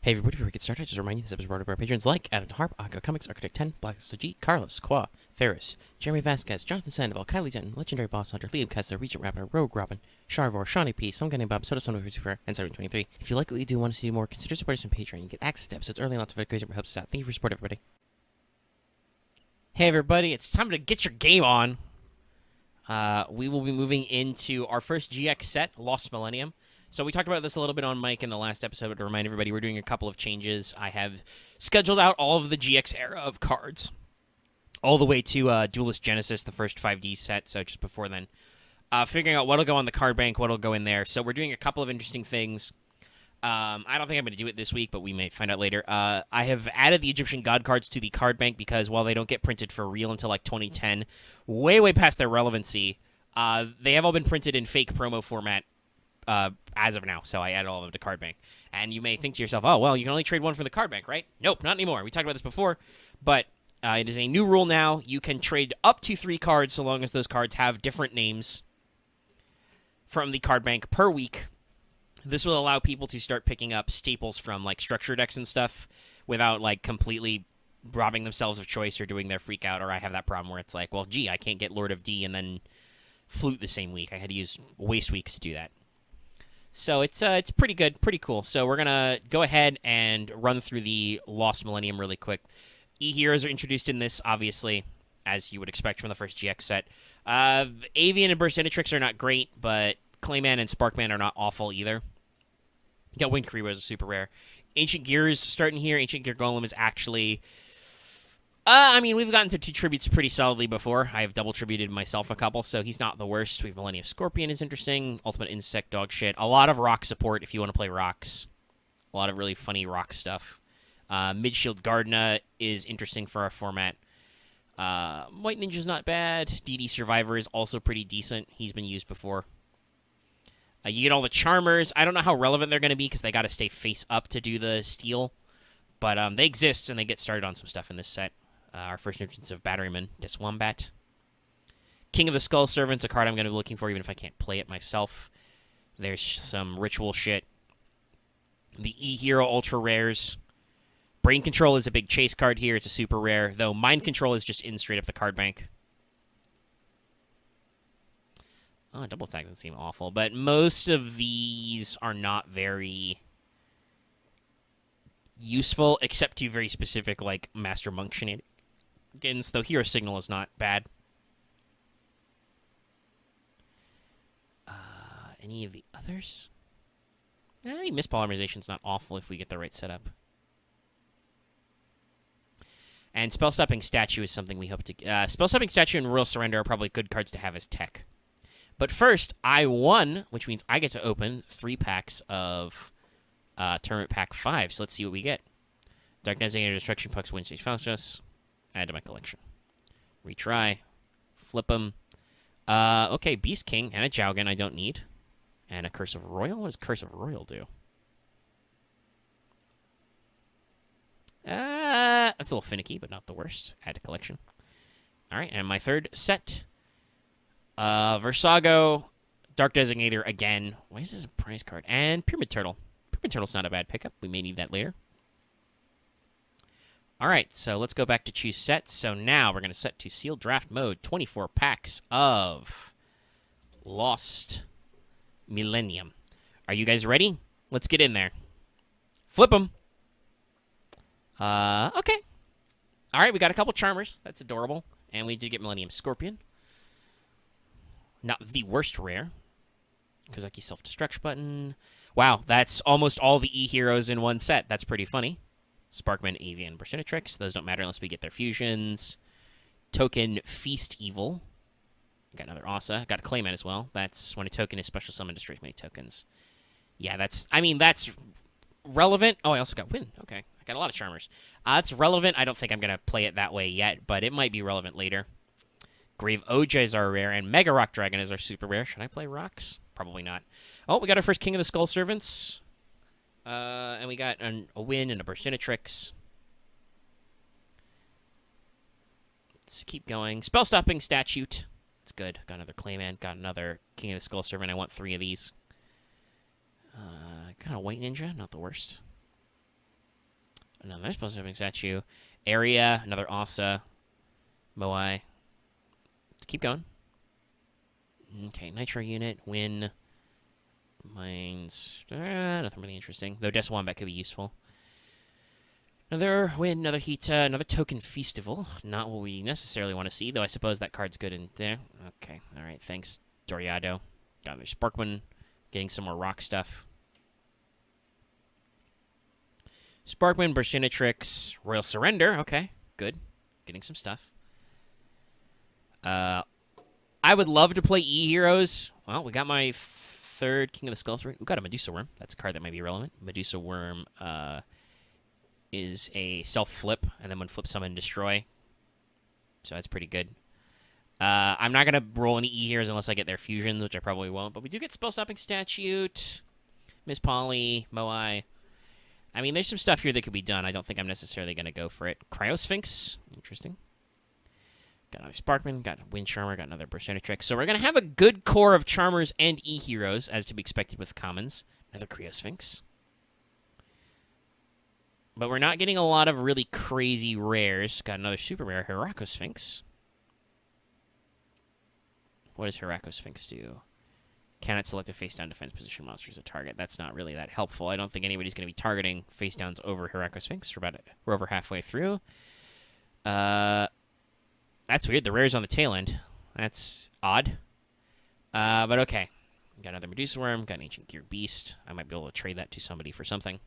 Hey everybody, before we get started, just a reminder this episode is brought to you by our patrons like Adam Harp, Aka Comics, Architect 10, Blackest G, Carlos, Qua, Ferris, Jeremy Vasquez, Jonathan Sandoval, Kylie Denton, Legendary Boss Hunter, Liam Kessler, Regent Rapper, Rogue Robin, Sharvor, Shawnee P, Some Guy Named Bob, Soda Soda Lucifer, and 723. If you like what you do and want to see more, consider supporting us on Patreon. You get access to episodes early and lots of other crazy helps us out. Thank you for your support, everybody. Hey everybody, it's time to get your game on. We will be moving into our first GX set, Lost Millennium. So we talked about this a little bit on mic in the last episode, but to remind everybody, we're doing a couple of changes. I have scheduled out all of the GX era of cards, all the way to Duelist Genesis, the first 5D set, so just before then. Figuring out what'll go on the card bank, what'll go in there. So we're doing a couple of interesting things. I don't think I'm going to do it this week, but we may find out later. I have added the Egyptian God cards to the card bank because while they don't get printed for real until like 2010, way past their relevancy, they have all been printed in fake promo format as of now, so I added all of them to card bank. And you may think to yourself, oh, well, you can only trade one from the card bank, right? Nope, not anymore. We talked about this before, but it is a new rule now. You can trade up to 3 cards so long as those cards have different names from the card bank per week. This will allow people to start picking up staples from like structure decks and stuff without like completely robbing themselves of choice or doing their freak out. Or I have that problem where it's like, well, gee, I can't get Lord of D and then Flute the same week. I had to use waste weeks to do that. So it's pretty good, pretty cool. So we're going to go ahead and run through the Lost Millennium really quick. E-Heroes are introduced in this, obviously, as you would expect from the first GX set. Avian and Burstinatrix are not great, but Clayman and Sparkman are not awful either. You got Winged Karibo as a super rare. Ancient Gears starting here. Ancient Gear Golem is actually... I mean, we've gotten to 2 tributes pretty solidly before. I have double tributed myself a couple, so he's not the worst. We have Millennium Scorpion is interesting. Ultimate Insect dog shit. A lot of rock support if you want to play rocks. A lot of really funny rock stuff. Midshield Gardna is interesting for our format. White Ninja's not bad. DD Survivor is also pretty decent. He's been used before. You get all the Charmers. I don't know how relevant they're going to be because they got to stay face up to do the steal. But they exist, and they get started on some stuff in this set. Our first entrance of Batteryman, Deswombat. King of the Skull Servants, a card I'm going to be looking for even if I can't play it myself. There's some ritual shit. The E-Hero Ultra Rares. Brain Control is a big chase card here. It's a super rare, though Mind Control is just in straight up the card bank. Oh, double attack doesn't seem awful, but most of these are not very useful, except to very specific, like, Master Monk shenanigans, though Hero Signal is not bad. Any of the others? Mispolymerization is not awful if we get the right setup. And Spell-Stopping Statue is something we hope to... Spell-Stopping Statue and Royal Surrender are probably good cards to have as tech. But first, I won, which means I get to open 3 packs of Tournament Pack 5. So let's see what we get. Dark Designator Destruction Pucks Wednesday Faustus. Add to my collection. Retry. Flip them. Okay, Beast King and a Jowgen I don't need. And a Curse of Royal? What does Curse of Royal do? That's a little finicky, but not the worst. Add to collection. Alright, and my third set. Versago. Dark Designator again. Why is this a prize card? And Pyramid Turtle. Pyramid Turtle's not a bad pickup. We may need that later. Alright, so let's go back to choose sets. So now we're going to set to sealed draft mode. 24 packs of Lost Millennium. Are you guys ready? Let's get in there. Flip them. Okay. Alright, we got a couple Charmers. That's adorable. And we did get Millennium Scorpion. Not the worst rare. Kozaki Self-Destruct button. Wow, that's almost all the E-Heroes in one set. That's pretty funny. Sparkman, Avian, Burstinatrix. Those don't matter unless we get their fusions. Token Feast Evil. Got another Asa. Got a Clayman as well. That's when a token is special summon, destroys many tokens. Yeah, that's relevant. Oh, I also got Win. Okay, I got a lot of Charmers. It's relevant. I don't think I'm going to play it that way yet, but it might be relevant later. Grave Oja is our rare, and Mega Rock Dragon is our super rare. Should I play rocks? Probably not. Oh, we got our first King of the Skull Servants. And we got a Win and a Burstinatrix. Let's keep going. Spell-Stopping Statute. It's good. Got another Clayman. Got another King of the Skull Servant. I want 3 of these. Got a White Ninja. Not the worst. Another spell-stopping statue. Area, another Asa. Moai. Let's keep going. Okay, Nitro unit, win. Mines. Nothing really interesting. Though Death Wombat could be useful. Another win, another Hita, another Token Festival. Not what we necessarily want to see, though I suppose that card's good in there. Okay, alright, thanks, Doriado. Got another Sparkman. Getting some more rock stuff. Sparkman, Burstinatrix, Royal Surrender. Okay, good. Getting some stuff. I would love to play E-Heroes. Well, we got my third King of the Skulls. We got a Medusa Worm. That's a card that might be relevant. Medusa Worm is a self-flip, and then when flip summon, destroy. So that's pretty good. I'm not going to roll any E-Heroes unless I get their fusions, which I probably won't. But we do get Spell-Stopping Statute, Miss Polly, Moai. I mean, there's some stuff here that could be done. I don't think I'm necessarily going to go for it. Cryosphinx. Interesting. Got another Sparkman. Got Wind Charmer. Got another Burstinatrix. So we're going to have a good core of Charmers and E-Heroes, as to be expected with commons. Another Cryosphinx. But we're not getting a lot of really crazy rares. Got another super rare, Heracosphinx. What does Heracosphinx do? Cannot select a face-down defense position monster as a target. That's not really that helpful. I don't think anybody's going to be targeting face-downs over Heracosphinx. We're over halfway through. That's weird. The rare's on the tail end. That's odd. But okay. Got another Medusa Worm. Got an Ancient Gear Beast. I might be able to trade that to somebody for something.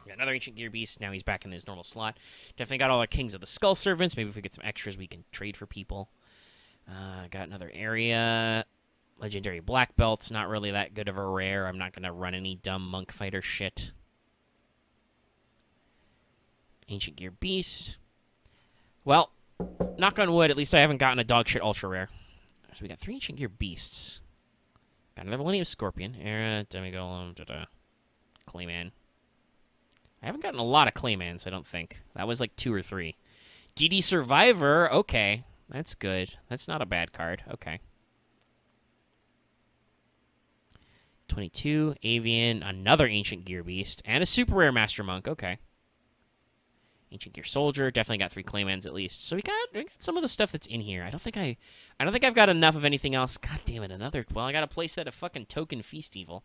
Got another Ancient Gear Beast. Now he's back in his normal slot. Definitely got all our Kings of the Skull Servants. Maybe if we get some extras, we can trade for people. Got another area. Legendary Black Belts. Not really that good of a rare. I'm not going to run any dumb Monk Fighter shit. Ancient Gear Beast. Well, knock on wood, at least I haven't gotten a dog shit ultra rare. So we got 3 Ancient Gear Beasts. Got another Millennium Scorpion. Era, Demigolem, Clayman. I haven't gotten a lot of Claymans, I don't think. That was like 2 or 3. DD Survivor, okay. That's good. That's not a bad card. Okay. 22, Avian, another Ancient Gear Beast, and a super rare Master Monk. Okay. Ancient Gear Soldier, definitely got 3 Claymans at least. So we got some of the stuff that's in here. I don't think I've got enough of anything else. God damn it, another. Well, I got a playset of fucking Token Festival.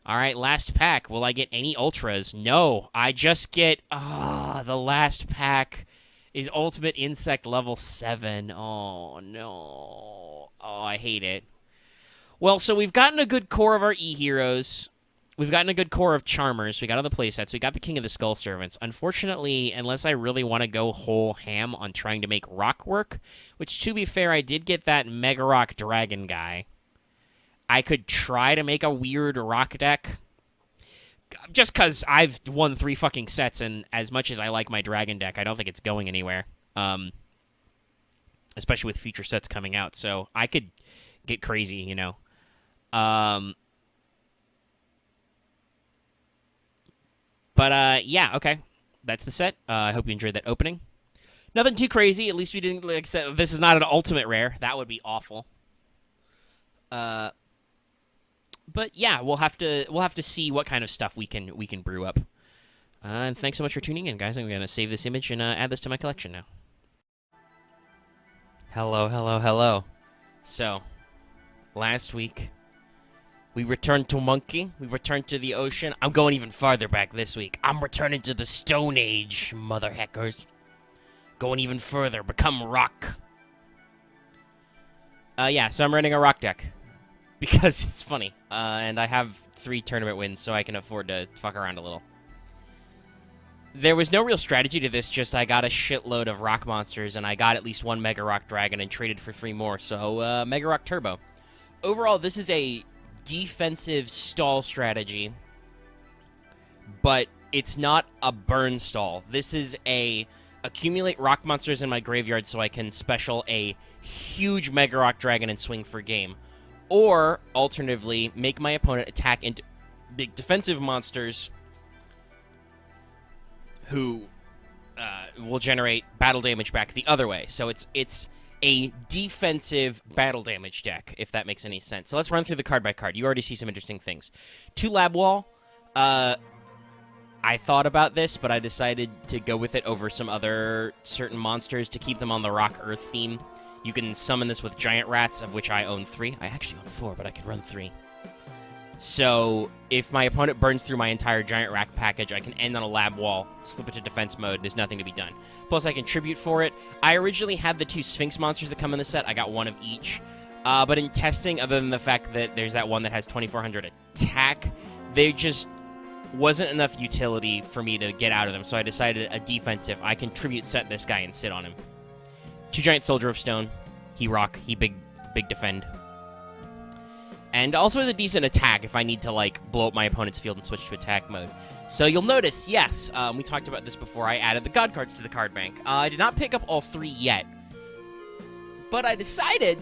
All right, last pack. Will I get any ultras? No, I just get the last pack is Ultimate Insect level 7. Oh no. Oh, I hate it. Well, so we've gotten a good core of our E-Heroes. We've gotten a good core of Charmers. We got all the playsets. We got the King of the Skull Servants. Unfortunately, unless I really want to go whole ham on trying to make rock work, which, to be fair, I did get that Mega Rock Dragon guy. I could try to make a weird rock deck. Just because I've won 3 fucking sets, and as much as I like my Dragon deck, I don't think it's going anywhere. Especially with future sets coming out. So I could get crazy, you know. Yeah, okay. That's the set. I hope you enjoyed that opening. Nothing too crazy. At least we didn't, like I said, this is not an ultimate rare. That would be awful. But yeah, we'll have to see what kind of stuff we can brew up. And thanks so much for tuning in, guys. I'm gonna save this image and add this to my collection now. Hello, hello, hello. So, last week, we returned to Monkey. We returned to the ocean. I'm going even farther back this week. I'm returning to the Stone Age, mother heckers. Going even further. Become rock. Yeah, so I'm running a rock deck. Because it's funny. And I have 3 tournament wins, so I can afford to fuck around a little. There was no real strategy to this, just I got a shitload of rock monsters, and I got at least 1 Mega Rock Dragon and traded for 3 more, so Mega Rock Turbo. Overall, this is a defensive stall strategy, but it's not a burn stall. This is a accumulate rock monsters in my graveyard so I can special a huge Mega Rock Dragon and swing for game. Or, alternatively, make my opponent attack into big defensive monsters who will generate battle damage back the other way. So it's a defensive battle damage deck, if that makes any sense. So let's run through the card by card. You already see some interesting things. 2 Lab Wall. I thought about this, but I decided to go with it over some other certain monsters to keep them on the Rock-Earth theme. You can summon this with giant rats, of which I own 3. I actually own 4, but I could run 3. So if my opponent burns through my entire giant rat package, I can end on a lab wall, slip it to defense mode, there's nothing to be done. Plus, I contribute for it. I originally had the 2 Sphinx monsters that come in the set. I got 1 of each. But in testing, other than the fact that there's that one that has 2400 attack, there just wasn't enough utility for me to get out of them, so I decided a defensive. I contribute set this guy and sit on him. 2 Giant Soldier of Stone. He rock. He big defend. And also has a decent attack if I need to, like, blow up my opponent's field and switch to attack mode. So you'll notice, yes, we talked about this before, I added the God cards to the card bank. I did not pick up all 3 yet, but I decided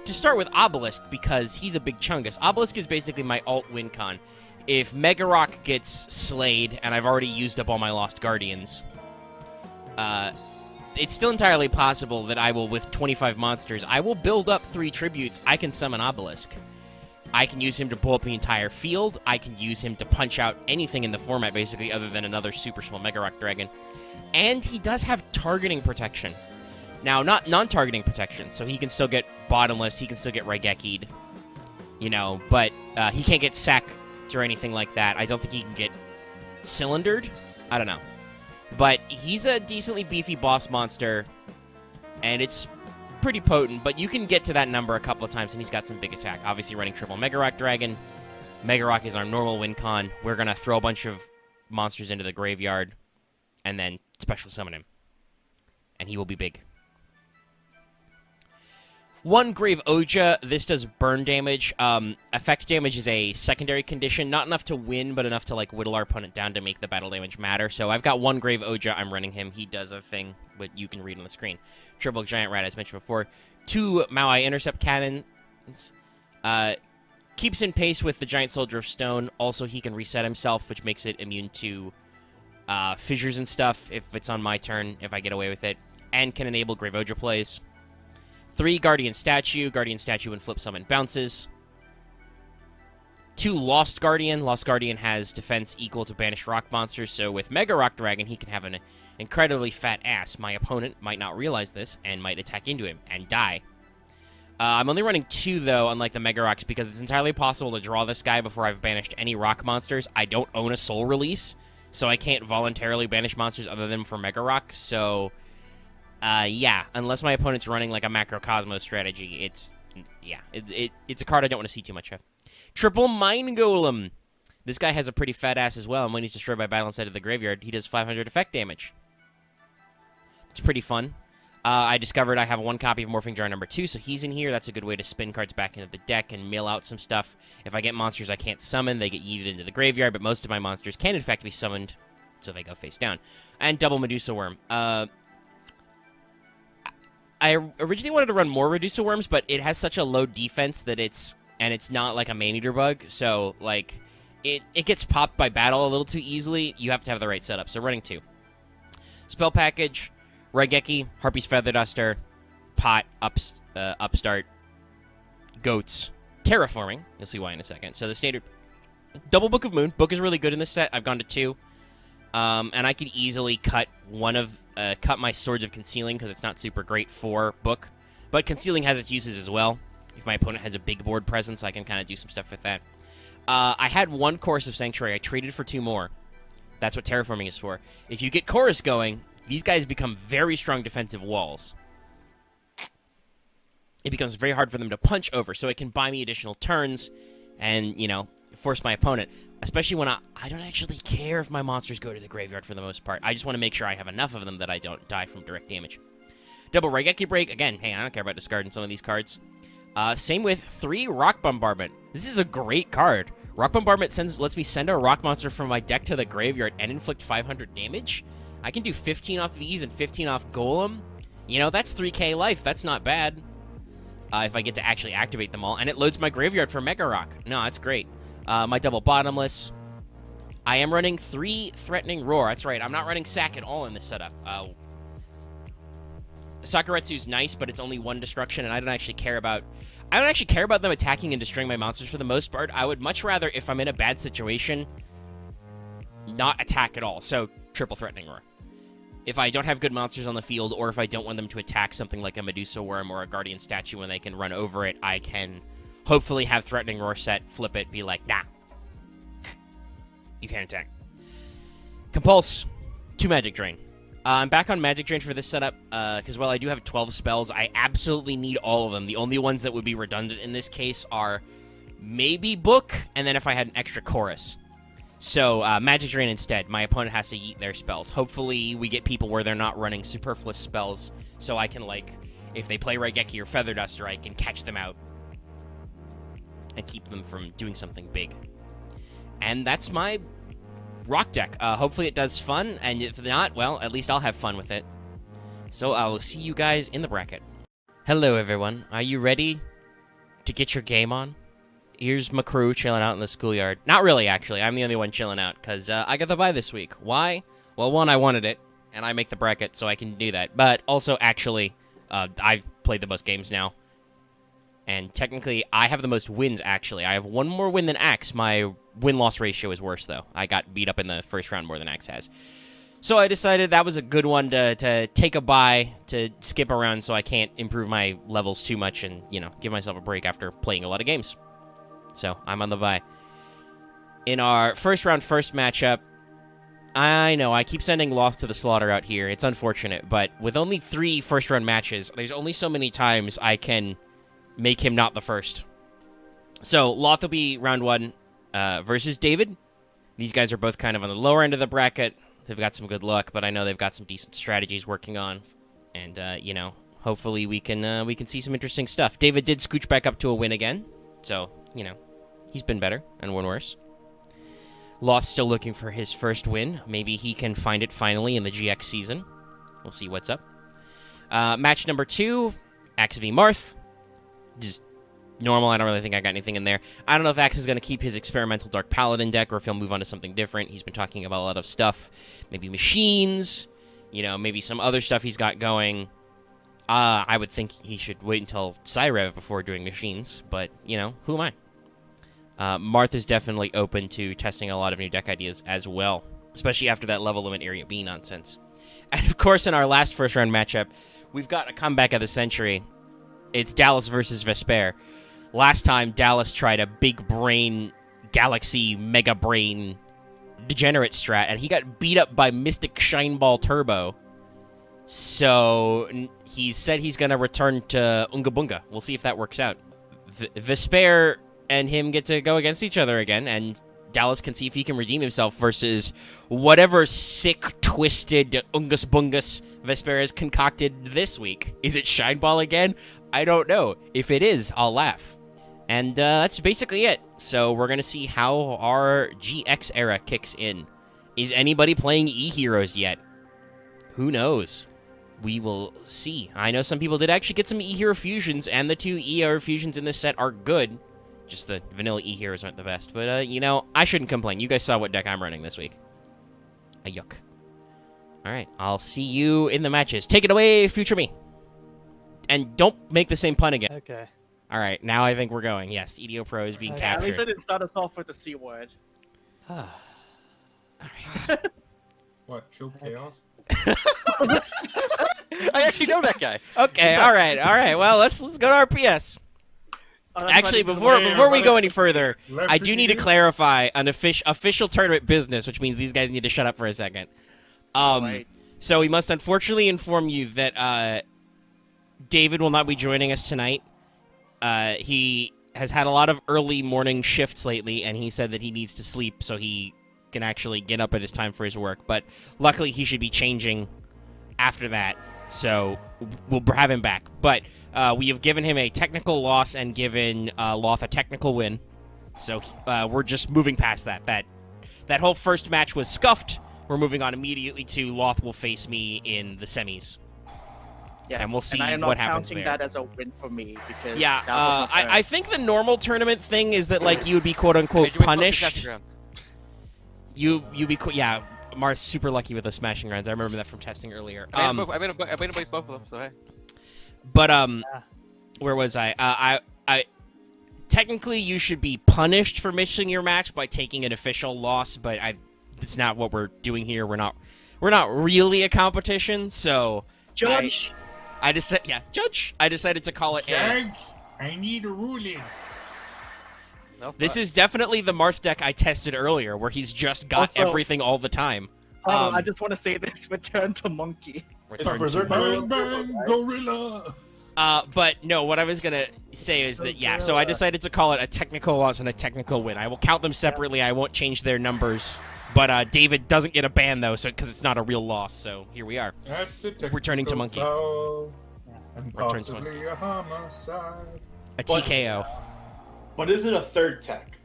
to start with Obelisk because he's a big chungus. Obelisk is basically my alt win con. If Mega Rock gets slayed, and I've already used up all my Lost Guardians, it's still entirely possible that I will, with 25 monsters, I will build up 3 tributes. I can summon Obelisk. I can use him to pull up the entire field. I can use him to punch out anything in the format, basically, other than another super small Mega Rock Dragon. And he does have targeting protection. Now, not non-targeting protection, so he can still get Bottomless, he can still get Raigeki'd, you know, but he can't get sacked or anything like that. I don't think he can get cylindered. I don't know. But he's a decently beefy boss monster, and it's pretty potent, but you can get to that number a couple of times, and he's got some big attack. Obviously running triple Mega Rock Dragon. Mega Rock is our normal win con. We're going to throw a bunch of monsters into the graveyard, and then special summon him. And he will be big. 1 Grave Oja. This does burn damage. Effects damage is a secondary condition. Not enough to win, but enough to like whittle our opponent down to make the battle damage matter. So I've got 1 Grave Oja. I'm running him. He does a thing that you can read on the screen. Triple Giant Rat, as mentioned before. 2 Maui Intercept Cannons. Keeps in pace with the Giant Soldier of Stone. Also, he can reset himself, which makes it immune to fissures and stuff if it's on my turn, if I get away with it. And can enable Grave Oja plays. 3 Guardian Statue. Guardian Statue when flip summon bounces. 2 Lost Guardian. Lost Guardian has defense equal to banished rock monsters, so with Mega Rock Dragon, he can have an incredibly fat ass. My opponent might not realize this and might attack into him and die. I'm only running 2, though, unlike the Mega Rocks, because it's entirely possible to draw this guy before I've banished any rock monsters. I don't own a soul release, so I can't voluntarily banish monsters other than for Mega Rock, so yeah, unless my opponent's running like a Macrocosmos strategy, it's a card I don't want to see too much of. Triple Mind Golem. This guy has a pretty fat ass as well, and when he's destroyed by battle inside of the graveyard, he does 500 effect damage. It's pretty fun. I discovered I have 1 copy of Morphing Jar number 2, so he's in here. That's a good way to spin cards back into the deck and mill out some stuff. If I get monsters I can't summon, they get yeeted into the graveyard, but most of my monsters can, in fact, be summoned, so they go face down. And double Medusa Worm. I originally wanted to run more Medusa Worms, but it has such a low defense that it's not like a Maneater bug, so, like, it gets popped by battle a little too easily. You have to have the right setup, so running 2. Spell package, Raigeki, Harpy's Feather Duster, Pot, Upstart, Goats, Terraforming. You'll see why in a second. So the standard double Book of Moon. Book is really good in this set. I've gone to 2. And I could easily cut cut my Swords of Concealing because it's not super great for Book. But Concealing has its uses as well. If my opponent has a big board presence, I can kind of do some stuff with that. I had 1 Chorus of Sanctuary. I traded for 2 more. That's what Terraforming is for. If you get Chorus going, these guys become very strong defensive walls. It becomes very hard for them to punch over, so it can buy me additional turns and, you know, force my opponent. Especially when I don't actually care if my monsters go to the graveyard for the most part. I just want to make sure I have enough of them that I don't die from direct damage. Double Raigeki Break. Again, hey, I don't care about discarding some of these cards. Same with 3 Rock Bombardment. This is a great card. Rock Bombardment lets me send a rock monster from my deck to the graveyard and inflict 500 damage. I can do 15 off these and 15 off Golem. You know, that's 3k life. That's not bad. If I get to actually activate them all. And it loads my graveyard for Mega Rock. No, that's great. My double Bottomless. I am running 3 Threatening Roar. That's right. I'm not running Sack at all in this setup. Sakuretsu's nice, but it's only 1 destruction, and I don't actually care about them attacking and destroying my monsters for the most part. I would much rather, if I'm in a bad situation, not attack at all. So triple Threatening Roar. If I don't have good monsters on the field, or if I don't want them to attack something like a Medusa Worm or a Guardian Statue when they can run over it, I can hopefully have Threatening Roar set, flip it, be like, nah, you can't attack. Compulse, 2 Magic Drain. I'm back on Magic Drain for this setup, because while I do have 12 spells, I absolutely need all of them. The only ones that would be redundant in this case are maybe Book, and then if I had an extra Chorus. So, Magic Drain instead. My opponent has to yeet their spells. Hopefully, we get people where they're not running superfluous spells, so I can, like, if they play Raigeki or Feather Duster, I can catch them out and keep them from doing something big. And that's my rock deck. Hopefully it does fun, and if not, well, at least I'll have fun with it. So, I will see you guys in the bracket. Hello, everyone. Are you ready to get your game on? Here's my crew chilling out in the schoolyard. Not really, actually. I'm the only one chilling out, because I got the bye this week. Why? Well, one, I wanted it, and I make the bracket, so I can do that. But also, actually, I've played the most games now. And technically, I have the most wins, actually. I have one more win than Axe. My win-loss ratio is worse, though. I got beat up in the first round more than Axe has. So I decided that was a good one to take a bye, to skip around so I can't improve my levels too much and, you know, give myself a break after playing a lot of games. So, I'm on the bye. In our first round, first matchup, I know, I keep sending Loth to the slaughter out here. It's unfortunate, but with only 3 first-round matches, there's only so many times I can make him not the first. So, Loth will be round 1 versus David. These guys are both kind of on the lower end of the bracket. They've got some good luck, but I know they've got some decent strategies working on. And, you know, hopefully we can see some interesting stuff. David did scooch back up to a win again, so, you know, he's been better and won worse. Loth's still looking for his first win. Maybe he can find it finally in the GX season. We'll see what's up. Match number 2, Axe v Marth. Just normal. I don't really think I got anything in there. I don't know if Axe is going to keep his experimental Dark Paladin deck or if he'll move on to something different. He's been talking about a lot of stuff. Maybe machines. You know, maybe some other stuff he's got going. I would think he should wait until Cyrev before doing machines. But, you know, who am I? Marth is definitely open to testing a lot of new deck ideas as well, especially after that level limit Area B nonsense. And of course, in our last first-round matchup, we've got a comeback of the century. It's Dallas versus Vespairr. Last time, Dallas tried a big brain, galaxy, mega brain, degenerate strat, and he got beat up by Mystic Shineball Turbo. So he said he's going to return to Unga Bunga. We'll see if that works out. Vespairr and him get to go against each other again, and Dallas can see if he can redeem himself versus whatever sick, twisted Ungus Bungus Vespairr has concocted this week. Is it Shineball again? I don't know. If it is, I'll laugh. And that's basically it. So we're going to see how our GX era kicks in. Is anybody playing E-Heroes yet? Who knows? We will see. I know some people did actually get some E-Hero fusions, and the 2 E-Hero fusions in this set are good. Just the vanilla E-Heroes aren't the best. But, you know, I shouldn't complain. You guys saw what deck I'm running this week. A yuck. Alright, I'll see you in the matches. Take it away, future me. And don't make the same pun again. Okay. Alright, now I think we're going. Yes, EDO Pro is being Okay. captured. At least I didn't start us off with the C word. Alright. What, Chill Chaos? I actually know that guy. Okay, alright. Well, let's go to RPS. Actually, before we go any further, I do need to clarify an official tournament business, which means these guys need to shut up for a second. So we must unfortunately inform you that David will not be joining us tonight. He has had a lot of early morning shifts lately, and he said that he needs to sleep so he can actually get up at his time for his work. But luckily, he should be changing after that, so we'll have him back. But we have given him a technical loss and given Loth a technical win. So we're just moving past that. That whole first match was scuffed. We're moving on immediately to Loth will face me in the semis. Yes. And we'll see I am what not happens counting there. that as a win for me because Yeah, that was not fair. I think the normal tournament thing is that like you would be quote unquote punished. You be yeah. Marth's super lucky with the smashing rounds. I remember that from testing earlier. I made him both of them, so hey. But where was I? I technically you should be punished for missing your match by taking an official loss, but I it's not what we're doing here. We're not really a competition. So Judge. I decided to call it. Judge, I need a ruling. No, This is definitely the Marth deck I tested earlier, where he's just got Also- everything all the time. I just want to say this: return to monkey. Return Berserk to- Bang, bang, gorilla. But no, what I was gonna say is that yeah. So I decided to call it a technical loss and a technical win. I will count them separately. I won't change their numbers. But David doesn't get a ban though, so because it's not a real loss. So here we are. That's a technical Returning to monkey. foul, and Return to possibly a homicide. A TKO. But is it a third tech?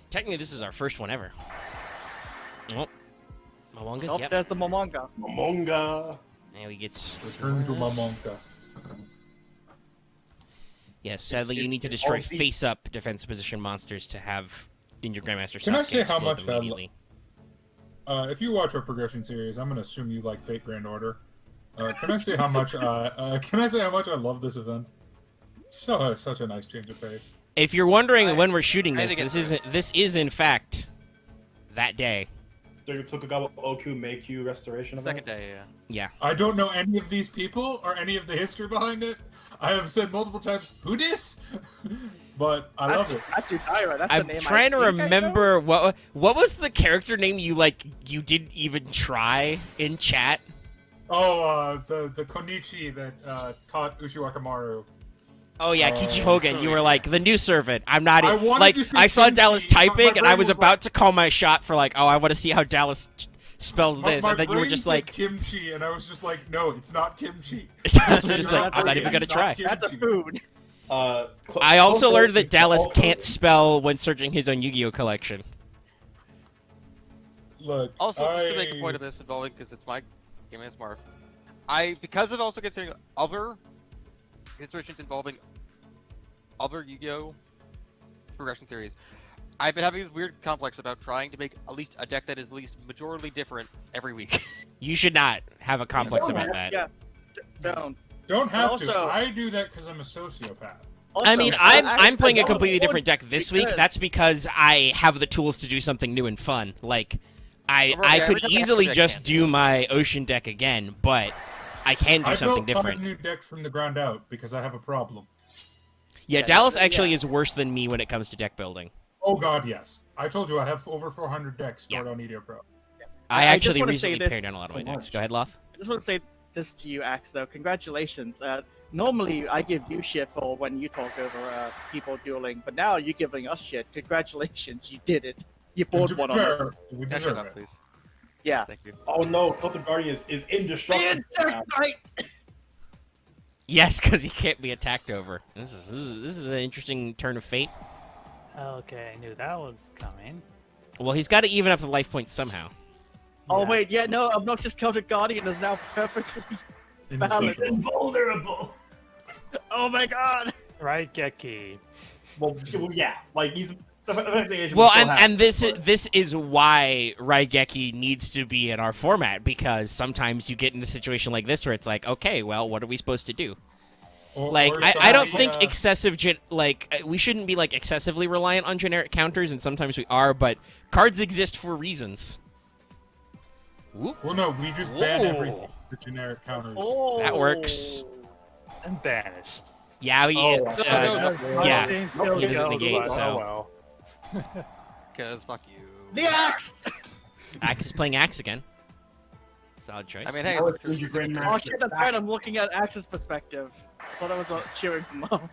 Technically, this is our first one ever. Oh, Mamongas. Oh, Yep. there's the Momonga. Momonga. Now he gets. Return to Mamonka. Yes, sadly, you need to destroy face-up defense position monsters to have Ninja Grandmaster Can I Sasuke say how explode much I immediately. If you watch our progression series, I'm gonna assume you like Fate Grand Order. Can I say how much? Can I say how much I love this event? Such a nice change of pace. If you're wondering when we're shooting I had this, to get this isn't. This is in fact that day. Tokugawa Oku Meikyu restoration event. Second day, yeah. Yeah. I don't know any of these people or any of the history behind it. I have said multiple times, "Who dis?" But I love it. That's Daira. That's I'm the name. trying to I think I know. remember what was the character name you didn't even try in chat. Oh, the Konichi that taught Ushiwakamaru. Oh yeah, Oh, Kichi Hogan. You were like the new servant. I'm not. I wanted Like to say I saw Kimchi, Dallas but my typing, and I brain was was about to call my shot for like, oh, I want to see how Dallas spells this, My and then you were brain just said like, kimchi, and I was just like, no, it's not kimchi. Dallas was just No, like, I'm not even gonna it's try. not That's a kimchi. food. I also learned that Dallas can't spell when searching his own Yu-Gi-Oh collection. Look, Also, just to make a point of this involving, because it's my game against Marth, because of also considering other situations involving other Yu-Gi-Oh progression series, I've been having this weird complex about trying to make at least a deck that is at least majorly different every week. You should not have a complex about that. Yeah. Don't. don't have also- to. I do that because I'm a sociopath. Also, I mean, I'm playing a I completely would different deck this week. because- That's because I have the tools to do something new and fun. Like, I Yeah, every could time I have easily a deck just can't. do my Ocean deck again, but I can do I something built 5 different. new decks from the ground out because I have a problem. Yeah, Yeah, Dallas yeah. actually is worse than me when it comes to deck building. Oh god, yes. I told you I have over 400 decks Yeah. stored on EDO Pro. I I just actually wanna say recently this- pared down a lot of my Oh, decks. Go ahead, Loth. I just want to say this to you, Axe, though. Congratulations. Normally, I give you shit for when you talk over people dueling, but now you're giving us shit. Congratulations, you did it. You And bought to be one on fair, us. we Yeah, shut deserve up, it. please. Yeah. Thank you. Oh no, Cult of Guardians is indestructible. now. Yes, because he can't be attacked over. This is an interesting turn of fate. Okay, I knew that was coming. Well, he's got to even up the life points somehow. Oh Yeah. wait, yeah, no, Obnoxious Celtic Guardian is now perfectly balanced. Invulnerable. Oh my god! Right, Geki. Well, yeah, like he's. Well, and this is why Raigeki needs to be in our format, because sometimes you get in a situation like this where it's like, okay, well, what are we supposed to do? Like, I don't think excessive we shouldn't be like excessively reliant on generic counters, and sometimes we are, but cards exist for reasons. Whoop. Well, no, we just ban Ooh. everything for generic counters. Oh. That works. And banished. Yeah, we, Oh, yeah. Still He doesn't goes. negate, But, so- oh well. Because fuck you. The axe! Axe is playing Axe again. Solid choice. I mean, hey, Now it's it's Ninja Grandmaster. Oh shit, that's right, I'm looking at Axe's perspective. I thought I was cheering him on.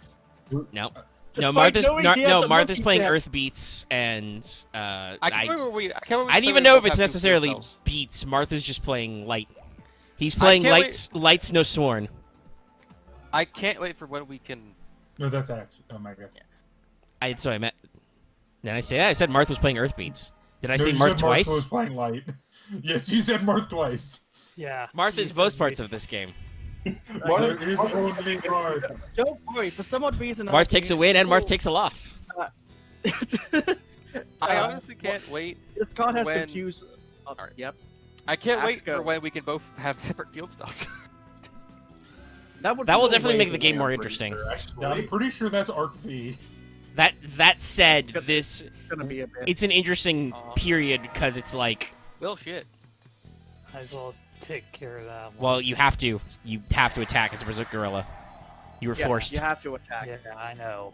no. No, Despite Martha's knowing he had the Martha's monkey playing deck. Earth Beats, and I I can't remember we. I can't remember. didn't even know if it's necessarily beats. Martha's just playing light. He's playing can't lights no sworn. I can't wait for when we can. No, that's Axe. Oh my god. That's what I meant. Did I say that? I said Marth was playing Earth Beats. Did I No, say you Marth said twice? was playing light. Yes, you said Marth twice. Yeah. Marth is you both said parts we- of this game. Marth is the only Marth. Don't worry, for some odd reason. Marth takes a win and Marth takes a loss. I honestly can't wait. This card has when- confused. Oh, Alright. Yep. I can't wait Axe go. for when we can both have separate field spells. That would That be will the definitely way make the to game go. more interesting. Yeah, I'm pretty sure that's Arc V. That said, this Gonna be a bit. it's an interesting period because it's like, Well, shit. Might as well take care of that one. well, you have to attack. It's a berserk gorilla. You were Yeah, forced. You have to attack. Yeah, I know.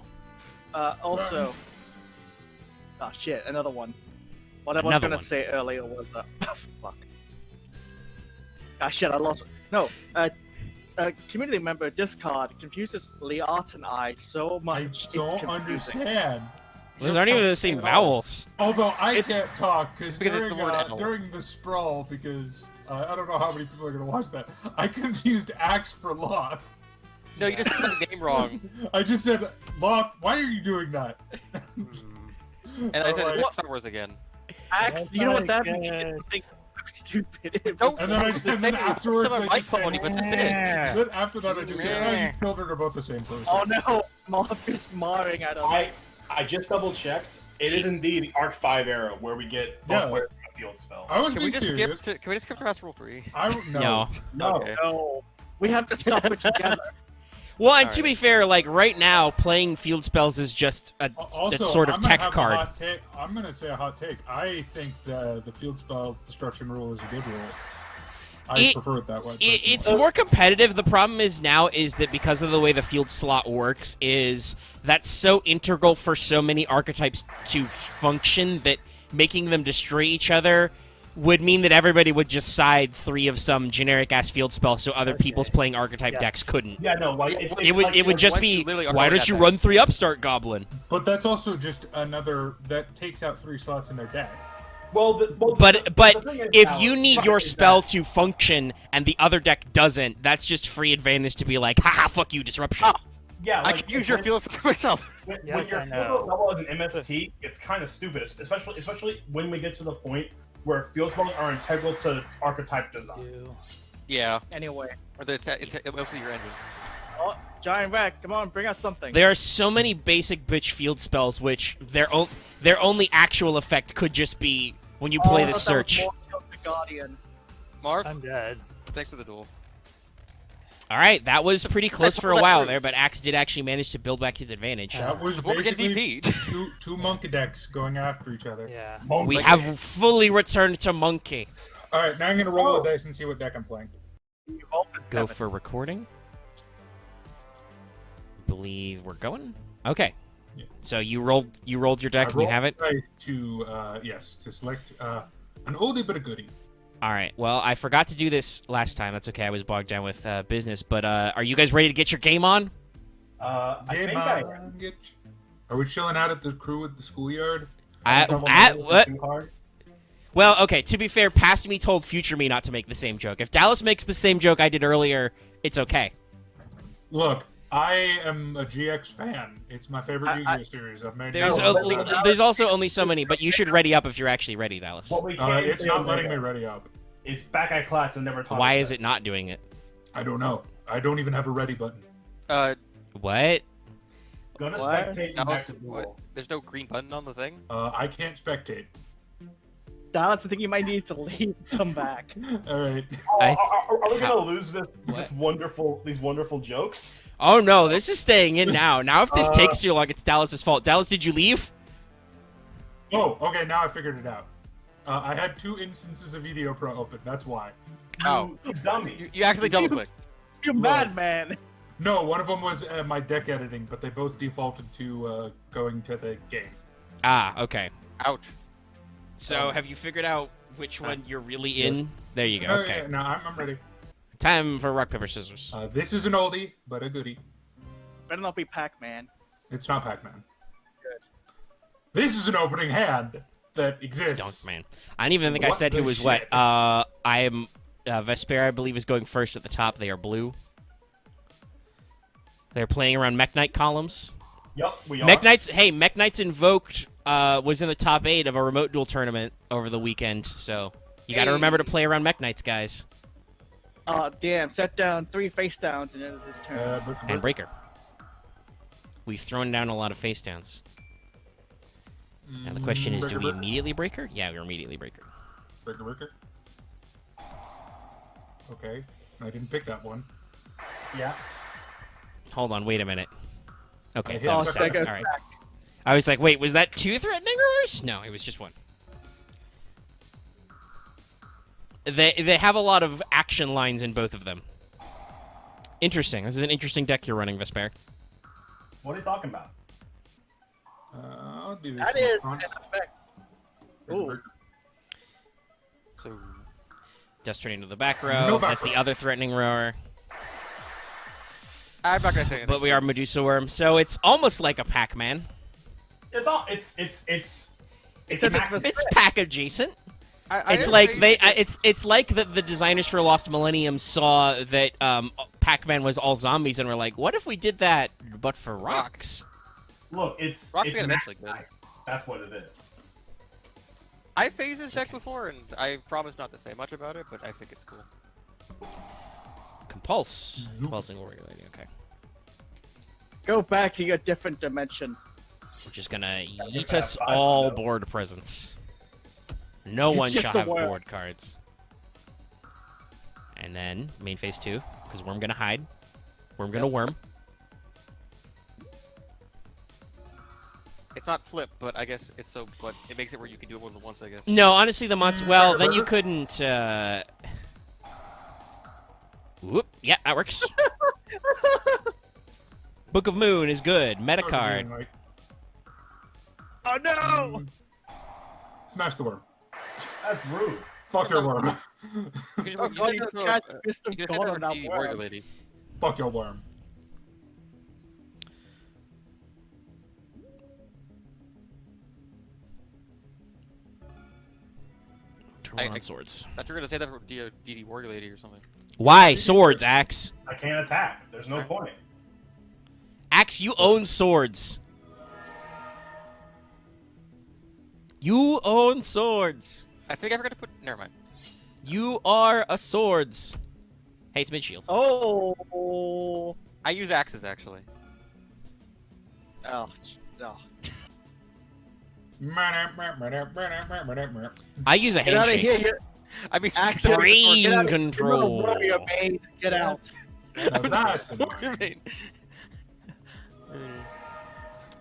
Also, oh shit, another one. What I was Another gonna one. say earlier was fuck. Ah shit, I lost. No, community member Discard confuses Liat and I so I much. It's don't confusing. understand. Those aren't even the same vowels. Although I can't talk because Because it's the word L. during the sprawl, because I don't know how many people are gonna watch that. I confused Axe for Loth. No, you just said the name wrong. I just said, Loth, why are you doing that? And I said Alright. it's Star Wars again. Axe, you know what that means? Yes. It's something so stupid. It Don't- And then afterwards, Some of I my just said, quality, but that's it. then after that, I just said, oh, you children are both the same person. Oh no, Marth is marring at us. I just double checked. It is indeed the Arc 5 era where we get Yeah. both players from a field spell. I was Can we being just serious. Can we just skip to Fast Rule 3? No. No. Okay. No, we have to suffer together. Well, and All to right. be fair, like right now, playing field spells is just a Also, sort of I'm gonna tech have a card. hot take. I'm gonna say a hot take. I think the field spell destruction rule is a good rule. I prefer it that way. It's personally. more competitive. The problem is now is that because of the way the field slot works, is that's so integral for so many archetypes to function that making them destroy each other would mean that everybody would just side 3 of some generic ass field spell, so other people's playing archetype Yes. decks couldn't. Yeah, no, like It would just once be, you literally are why going don't you at run 3 Upstart Goblin? But that's also just another that takes out 3 slots in their deck. Well, But the thing is, if Alex, you need right, your is spell that- to function and the other deck doesn't, that's just free advantage to be like, haha, fuck you, disruption. yeah, I like, could use your field for myself. When Yes, your I field know. level as an MST, it's kind of stupid, especially when we get to the point where field spells are integral to archetype design. You- Yeah. Anyway, Or it's mostly your engine. oh, Giant Rat, come on, bring out something. There are so many basic bitch field spells which their only actual effect could just be when you play I the thought that was search. more of the Guardian. Marv, I'm dead. thanks for the duel. All right, that was pretty close for a while there, but Axe did actually manage to build back his advantage. That was Well, we get basically DP. two monkey decks going after each other. Yeah. We Like- have fully returned to Monkey. All right, now I'm gonna roll a dice and see what deck I'm playing. You rolled a Go 7. for recording. Believe we're going. Okay. Yeah. So you rolled your deck I and you rolled have it. dice to select an oldie but a goodie. All right. Well, I forgot to do this last time. That's okay. I was bogged down with business. But are you guys ready to get your game on? I Game think on, Are we chilling out at the crew at the schoolyard? What? Too hard. Well, okay. To be fair, past me told future me not to make the same joke. If Dallas makes the same joke I did earlier, it's okay. Look, I am a GX fan. It's my favorite Yu-Gi-Oh series. I've made. There's No, there's also only so many, but you should ready up if you're actually ready, Dallas. What we can It's say not is letting that me ready up. It's back at class and never taught Why us is this. it not doing it? I don't know. I don't even have a ready button. What? Gonna What? spectate you That back was, to what? duel. There's no green button on the thing? I can't spectate. Dallas, I think you might need to leave and come back. All right. Are we gonna lose these What? wonderful jokes? Oh no, this is staying in now. Now if this takes too long, it's Dallas's fault. Dallas, did you leave? Oh, okay. Now I figured it out. I had 2 instances of EDO Pro open. That's why. Oh. You dummy. You actually double click. You madman! No, one of them was my deck editing, but they both defaulted to going to the game. Ah, okay. Ouch. So have you figured out which one you're really yes. in? There you go. Oh, Okay. yeah, no, I'm ready. Time for rock paper scissors. This is an oldie, but a goodie. Better not be Pac-Man. It's not Pac-Man. Good. This is an opening hand that It's exists. Dunk Man. I don't even think I What said the who was what. shit? I am Vespairr, I believe, is going first at the top. They are blue. They're playing around Mech Knight columns. Yep, we are. Mech Knights Invoked was in the top 8 of a remote duel tournament over the weekend. So you got to remember to play around Mech Knights, guys. Oh, damn. Set down 3 face downs and end of his turn. And Breaker. We've thrown down a lot of face downs. Now the question is, do we immediately Breaker? Yeah, we're immediately Breaker. Breaker. Okay, I didn't pick that one. Yeah. Hold on, wait a minute. Okay, I hit that's second. seven. All right. I was like, wait, was that 2 threatening roars? No, it was just 1. They have a lot of action lines in both of them. Interesting. This is an interesting deck you're running, Vespairr. What are you talking about? I'll do this That one is front. an effect. Ooh. So Dust turning to the back row. No back That's the row. other threatening roar. I'm not gonna say anything. But we are Medusa Worm, so it's almost like a Pac-Man. It's all. It's It's pack adjacent. It's am like saying- it's like the designers for Lost Millennium saw that Pac-Man was all zombies and were like, what if we did that but for rocks? Look, it's Rock's it's gonna an eventually act good. pack. That's what it is. I phased this deck before, and I promise not to say much about it, but I think it's cool. Compulse. Compulsing Warrior Lady, okay. Go back to your different dimension. We're just gonna yeet I have us 5 all of those. board presence. No It's one just shall the have worm. board cards. And then main phase 2, because Worm gonna hide. Worm gonna worm. It's not flip, but I guess it's so. But it makes it where you can do it more than once, I guess. No, honestly, the monster. Well, then you couldn't. Whoop. Yeah, that works. Book of Moon is good. Meta card. Like, Oh no! smash the worm. That's rude. Fuck your worm. Because you Oh, you God, said you that just to catch a- Fist of you said God that on to that the worm. warrior lady. Fuck your worm. Turn I- on I- swords. I thought you were gonna say that for DD warrior lady or something. Why swords, Axe? I can't attack. There's no point. Axe, you own swords. You own swords. I think I forgot to put. Never mind. You are a swords. Hey, it's mid shield. Oh. I use axes actually. Oh. Oh. I use a Get out of here! handshake. You I mean, Axes. Brain Get out of- control. Warrior maid, get out! Now that's warrior annoying. maid.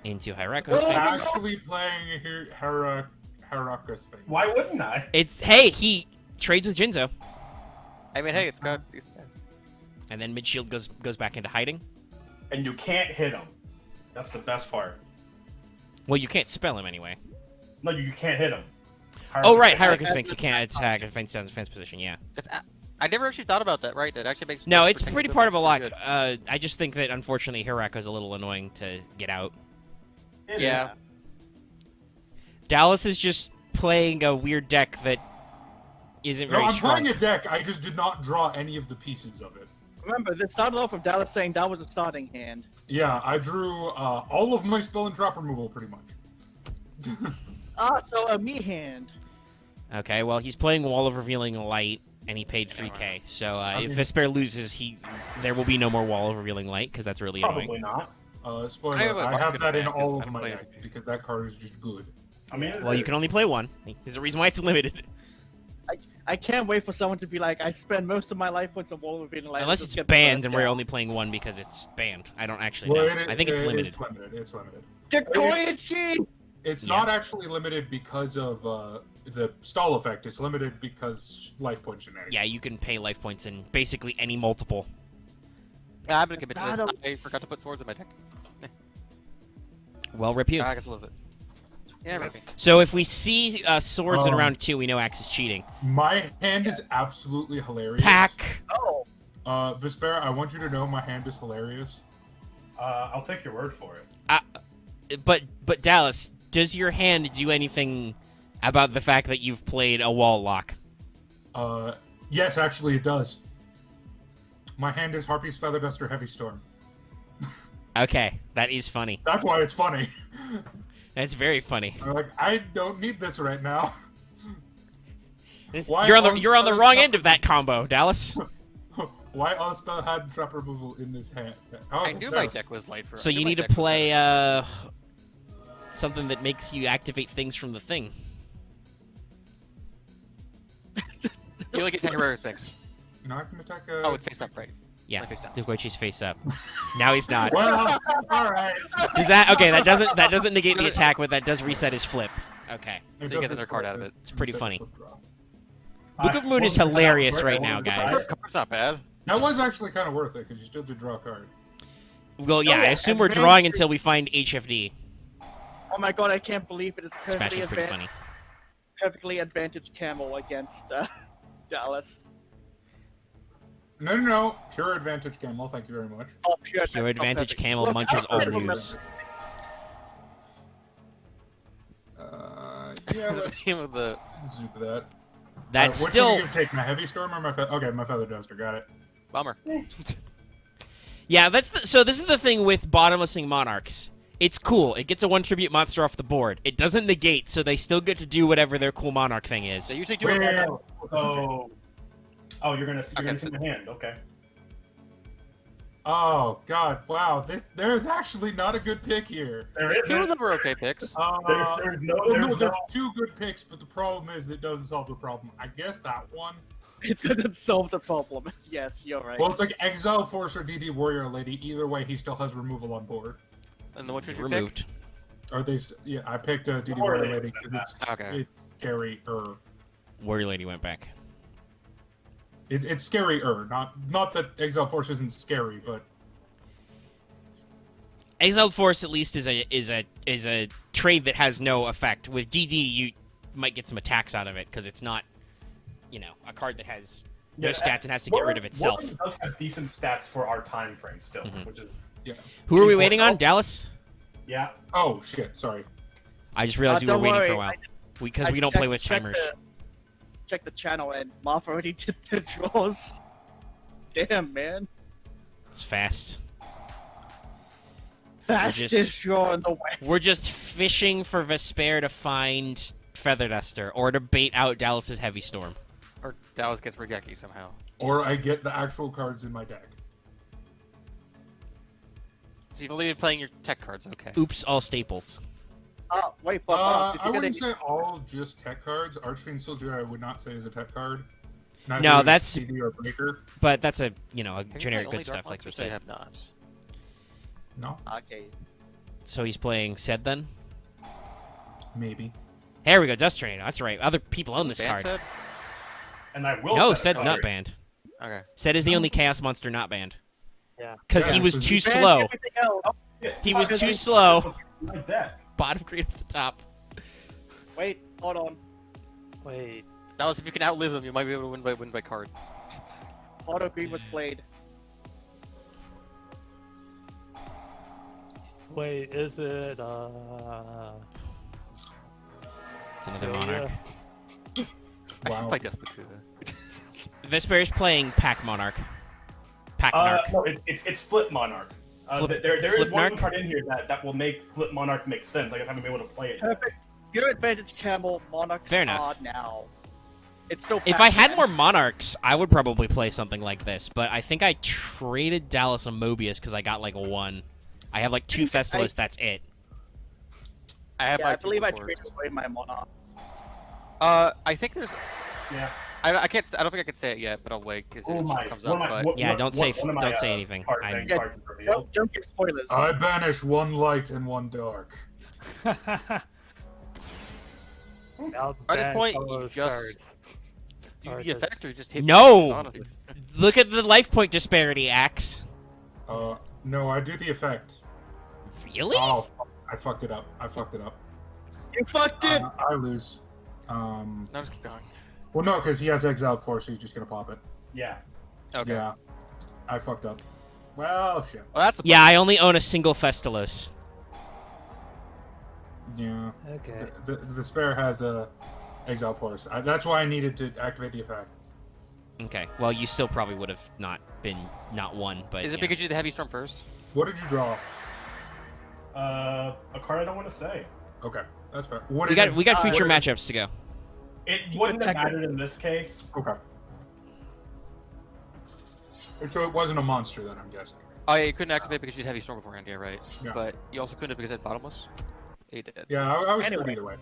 Into Hierarchos Oh, Sphinx. Actually playing Hierarchos Sphinx. Why wouldn't I? It's hey, he trades with Jinzo, I mean, hey, it's got decent chance. and then mid shield goes back into hiding. And you can't hit him. That's the best part. Well, you can't spell him anyway. No, you can't hit him. Oh right, Hierarchy- Hierarchos Sphinx. You can't attack a defense position. Yeah. That's, I never actually thought about that. Right? That actually makes. No, it's protecting pretty the part of a lot. good. I just think that unfortunately Hierarchos a little annoying to get out. It is. Yeah. Dallas is just playing a weird deck that isn't No, very I'm strong. playing a deck. I just did not draw any of the pieces of it. Remember, this started off with Dallas saying that was a starting hand. Yeah, I drew all of my spell and trap removal pretty much. Ah, so a me hand. Okay, well he's playing Wall of Revealing Light, and he paid 3K. So if Vespairr loses, there will be no more Wall of Revealing Light because that's really Probably annoying. not. Spoiler, I have a I Marth have in that in hand, all 'cause of I'm my playing decks it. because that card is just good. I mean, Well, you can only play one. There's a reason why it's limited. I can't wait for someone to be like, I spend most of my life points on Wall of Revealing Light. Unless just it's get the banned first and we're down. only playing one because it's banned. I don't actually Well, know. I think it's limited. It's limited. It's limited. Koichi! It's Yeah. not actually limited because of the stall effect. It's limited because life point shenanigans. Yeah, you can pay life points in basically any multiple. Yeah, I'm gonna commit to this. Adam. I forgot to put swords in my deck. Well, rip you. I guess I love it. Yeah, maybe. So if we see swords in Um, round 2, we know Axe is cheating. My hand is absolutely hilarious. Pack. Oh, Vespairr, I want you to know my hand is hilarious. I'll take your word for it. But Dallas, does your hand do anything about the fact that you've played a wall lock? Yes, actually it does. My hand is Harpy's Feather Duster Heavy Storm. Okay, that is funny. That's why it's funny. That's very funny. I'm like, I don't need this right now. Why You're on are the spells wrong not- end of that combo, Dallas. Why Unspell had trap removal in this hand? Oh, I knew there. my deck was light for. So I knew you my need to deck was play light. something that makes you activate things from the thing. You only get 10 rare specs. No, I can attack. Oh, it's face up, right? Yeah, My face down. Dukoichi's face up. Now he's not. Well, all right. Does that okay? That doesn't negate the attack, but that does reset his flip. Okay. So you get another card out of it. It's pretty funny. I- Book of Moon is well, hilarious I right wanted now, to guys. decide. Card's not bad. That was actually kind of worth it because you still did draw a card. Well, yeah, Oh, I yeah, assume we're advanced- drawing until we find HFD. Oh my god, I can't believe it is Smash perfectly, is pretty funny. perfectly advantaged camel against Dallas. No. Pure advantage camel. Thank you very much. Oh, Pure advantage perfect. camel Look, munches I all remember- moves. Yeah, The let's name of the zoop that. That's which still one are you gonna take, my heavy storm or my okay, my feather duster. Got it. bummer. yeah. So this is the thing with bottomlessing monarchs. It's cool. It gets a 1 tribute monster off the board. It doesn't negate, so they still get to do whatever their cool monarch thing is. They usually do it. So, you're gonna see Okay. my hand. Okay. Oh God! Wow, there's actually not a good pick here. There Two of isn't. them are okay picks. There's no. Well, no, There's there's no. two good picks, but the problem is it doesn't solve the problem. I guess that one. It doesn't solve the problem. Yes, you're right. Well, it's like Exile Force or DD Warrior Lady. Either way, he still has removal on board. And then what should you Removed. Are they? Yeah, I picked DD Warrior Warrior Lady Lady because Okay. it's scary. Warrior Lady went back. It's scarier. Not that Exile Force isn't scary, but Exiled Force at least is a trade that has no effect. With DD, you might get some attacks out of it because it's not, a card that has no stats and has to get rid of itself. Warwick does have decent stats for our time frame still, Mhm. which is Who are we waiting on? Dallas? yeah. oh shit, sorry. I just realized we were don't waiting for a worry, while because I we don't play with checked timers. Check the channel, and Marth already did the draws. Damn, man. It's fast. Fastest just- draw in the West. We're just fishing for Vespairr to find Feather Duster or to bait out Dallas's Heavy Storm. Or Dallas gets Regeki somehow. Or I get the actual cards in my deck. So you've only been playing your tech cards, okay. Oops, all staples. Oh, wait, but Marth, did I you get wouldn't any... say all just tech cards. Archfiend Soldier I would not say is a tech card. Neither No, is that's- CD or Breaker. But that's a Have you generic played only good Dark stuff, like we Monsters? I said. have not. No, Okay. So he's playing Sed then? maybe. There we go, Dust Tornado. That's right. Other people own this Banned card. Sed? And I will. No, set a Sed's not card. banned. Okay. Sed is the only Chaos Monster not banned. Yeah. Because Yeah, he was so too he's Banned slow. everything else. Yeah, He was because too I- slow. My deck. Bottom green at the top. Wait, hold on. Wait. Dallas, if you can outlive them, you might be able to win by card. Auto Green was played. Wait, is it, It's another so, Monarch. I Wow. should play Dust too. Vespairr is playing Pack Monarch. Pack Monarch. No, it's Flip Monarch. Flip- There is Flip one Narc? card in here that will make Flip Monarch make sense. I guess I haven't been able to play it. yet. Perfect. Your advantage camel, Monarch's Fair enough. hard now. It's still If I had Pac-Man. more Monarchs, I would probably play something like this. But I think I traded Dallas a Mobius because I got like one. I have like 2 Festivus, that's it. I have Yeah, my I believe I two traded away my Monarch. I think there's. Yeah. I can't. I don't think I can say it yet, but I'll wait because Oh my. it comes one up. of my- But one- Yeah, one- don't say one of my, don't say anything. Card I'm- thing, Yeah, cards revealed. Don't give spoilers. I banish one light and one dark. I'll At this ban point, all you those just- cards. do Or the does- effect or just hit? No! Honestly. Look at the life point disparity, Axe. No, I do the effect. Really? Oh, fuck, I fucked it up. You fucked it! I lose. No, just keep going. Well, no, because he has Exiled Force, so he's just gonna pop it. Yeah. Okay. Yeah, I fucked up. Well, shit. Well, that's a Yeah, I only own a single Festalos. Yeah. Okay. The spare has a Exile Force. That's why I needed to activate the effect. Okay. Well, you still probably would have not won, but Is it yeah. because you did the heavy storm first? What did you draw? A card I don't want to say. Okay, that's fair. What we did got we got future what did- matchups to go. It wouldn't have protect mattered in this case. Okay. So it wasn't a monster then, I'm guessing. Oh yeah, you couldn't activate because you did heavy storm beforehand. Yeah, right. Yeah. But you also couldn't because it had bottomless. Yeah, you did. Yeah, I was screwed Anyway. either way.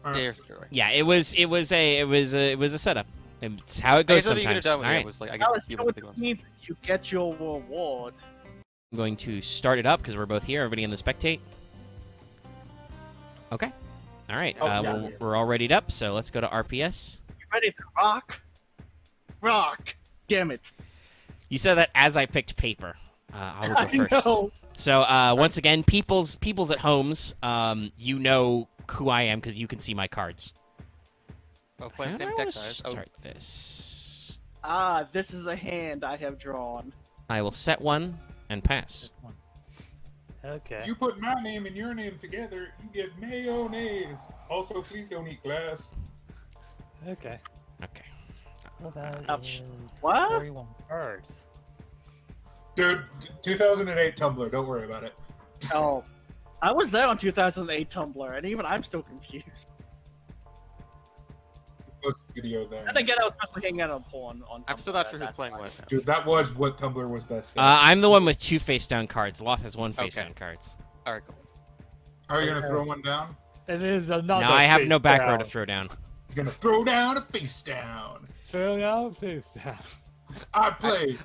Yeah, you're screwed, right. Yeah, it was a setup. It's how it I goes guess nothing you sometimes. could have done All with it right, was like I guess Alice, you you know were what the big this ones. means? You get your reward. I'm going to start it up because we're both here. Everybody in the spectate. Okay. All right. Oh, yeah, well, yeah. we're all readied up, so let's go to RPS. You ready to rock? Rock! Damn it. You said that as I picked paper. I will go I first. know. So once again, people's at homes, you know who I am because you can see my cards. Oh, How playing do same I deck wanna size. Oh, start this? Ah, this is a hand I have drawn. I will set one and pass. Okay. You put my name and your name together, you get mayonnaise. Also, please don't eat glass. Okay. Okay. Well, that Ouch. is What? 41 cards. Dude, 2008 Tumblr, don't worry about it. Oh. I was there on 2008 Tumblr, and even I'm still confused. Post video there. And again, I was mostly hanging out on porn. I'm still Tumblr not at sure who's that playing time. what now. Dude, that was what Tumblr was best at. I'm the one with 2 face down cards. Loth has 1 face Okay. down cards. All right, cool. Are you gonna throw one down? It is another. Now I have face no back row down. to throw down. You're gonna throw down a face down. Throw down, face down. I played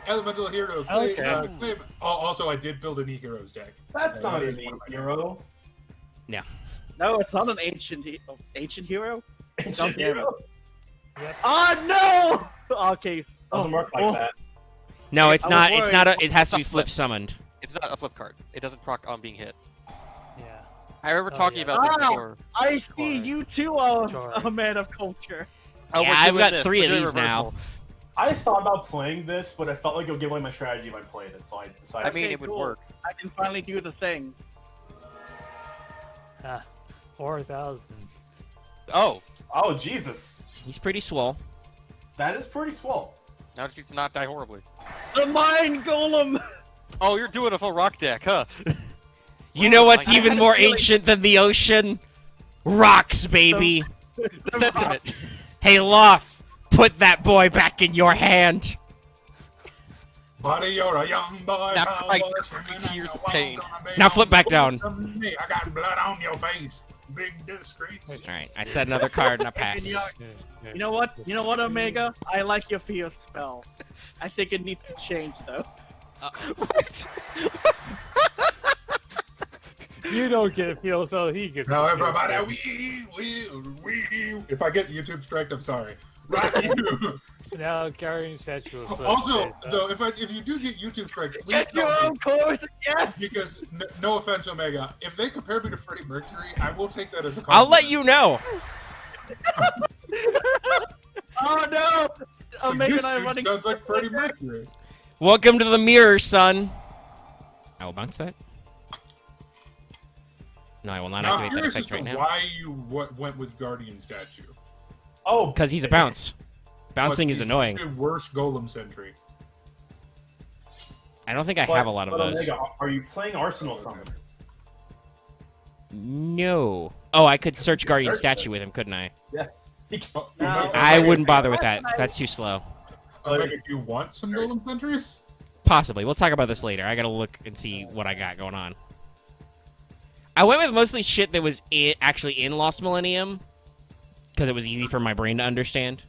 Elemental Hero. Play, Okay. Also, I did build an E-Heroes deck. That's not that is an one of my hero. No, it's not an ancient hero. Ancient damn it. hero. Oh no! Okay. Doesn't work like that. No, I it's was not. It's worried. not. It has to be Stop flip flip. summoned. It's not a flip card. It doesn't proc on being hit. Yeah. I remember Oh, talking yeah. about this Ah! before. I see Sorry. you too are Sorry. a man of culture. Oh, Yeah, we're I've doing got this. 3 We're of doing these now. reversal. I thought about playing this, but I felt like it would give away my strategy if I played it, so I decided. I mean, Okay, it would cool. work. I can finally do the thing. 4,000. Oh, Oh Jesus, He's pretty swole. that is pretty swole. now it needs to not die horribly. The Mind Golem! Oh, you're doing a full rock deck, huh? You know what's I even had a more feeling- ancient than the ocean? Rocks, baby. The sentiment. Hey, Loth, put that boy back in your hand. Buddy, you're a young boy. Now cowboy, cry screaming out tears the of pain. wall, gonna be Now flip on back the down. bullets of me. I got blood on your face. Big discreet. All right, I set another card and I pass. You know what? You know what, Omega? I like your field spell. I think it needs to change though. What? You don't get a feel, so he gets. Now a feel. everybody, we. If I get YouTube striked, I'm sorry. Rock you. Now carrying statue. of Also, Flips, though, if you do get YouTube striked, please Get your tell me. own course, yes. Because no offense, Omega, if they compare me to Freddie Mercury, I will take that as a compliment. I'll let you know. Oh no! So Omega this and I are dude running. sounds like Freddie Mercury. Welcome to the mirror, son. I will bounce that. No, I will not Now, I'm activate that curious as effect to right now. why you went with Guardian statue. Oh, Because he's a bounce. Bouncing But is he's annoying. the worst Golem Sentry. I don't think I but- have a lot of but those. Omega, are you playing Arsenal Summon? No. Oh, I could search Guardian Statue with him, couldn't I? Oh, No. Omega, I Omega, wouldn't bother with that. That's too slow. Omega, do you want some Golem Sentries? Possibly. We'll talk about this later. I gotta look and see what I got going on. I went with mostly shit that was actually in Lost Millennium, because it was easy for my brain to understand.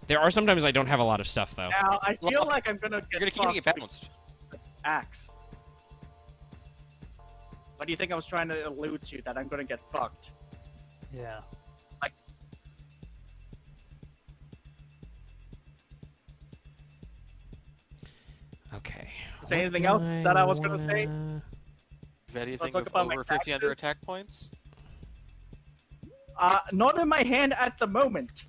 There are sometimes I don't have a lot of stuff, though. Now I feel like I'm gonna You're get gonna keep getting fucked it bounced. with axe. What do you think I was trying to allude to? That I'm gonna get fucked. Yeah. Okay. Is there anything else that I was gonna say? Anything talk with about my over 50 under taxes? attack points? Not in my hand at the moment.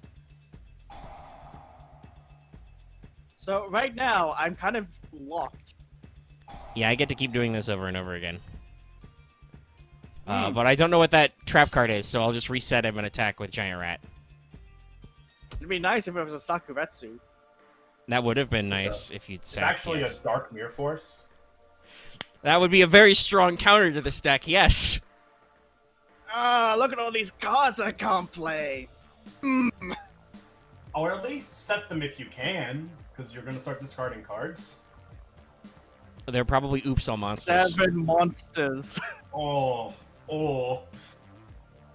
So right now, I'm kind of locked. Yeah, I get to keep doing this over and over again. But I don't know what that trap card is, so I'll just reset him and attack with Giant Rat. It'd be nice if it was a Sakuretsu. That would have been nice if you'd It's said actually yes. a Dark Mirror Force. That would be a very strong counter to this deck, yes. Ah, look at all these cards I can't play. Or at least set them if you can, because you're going to start discarding cards. They're probably oops all monsters. 7 monsters. Oh. Are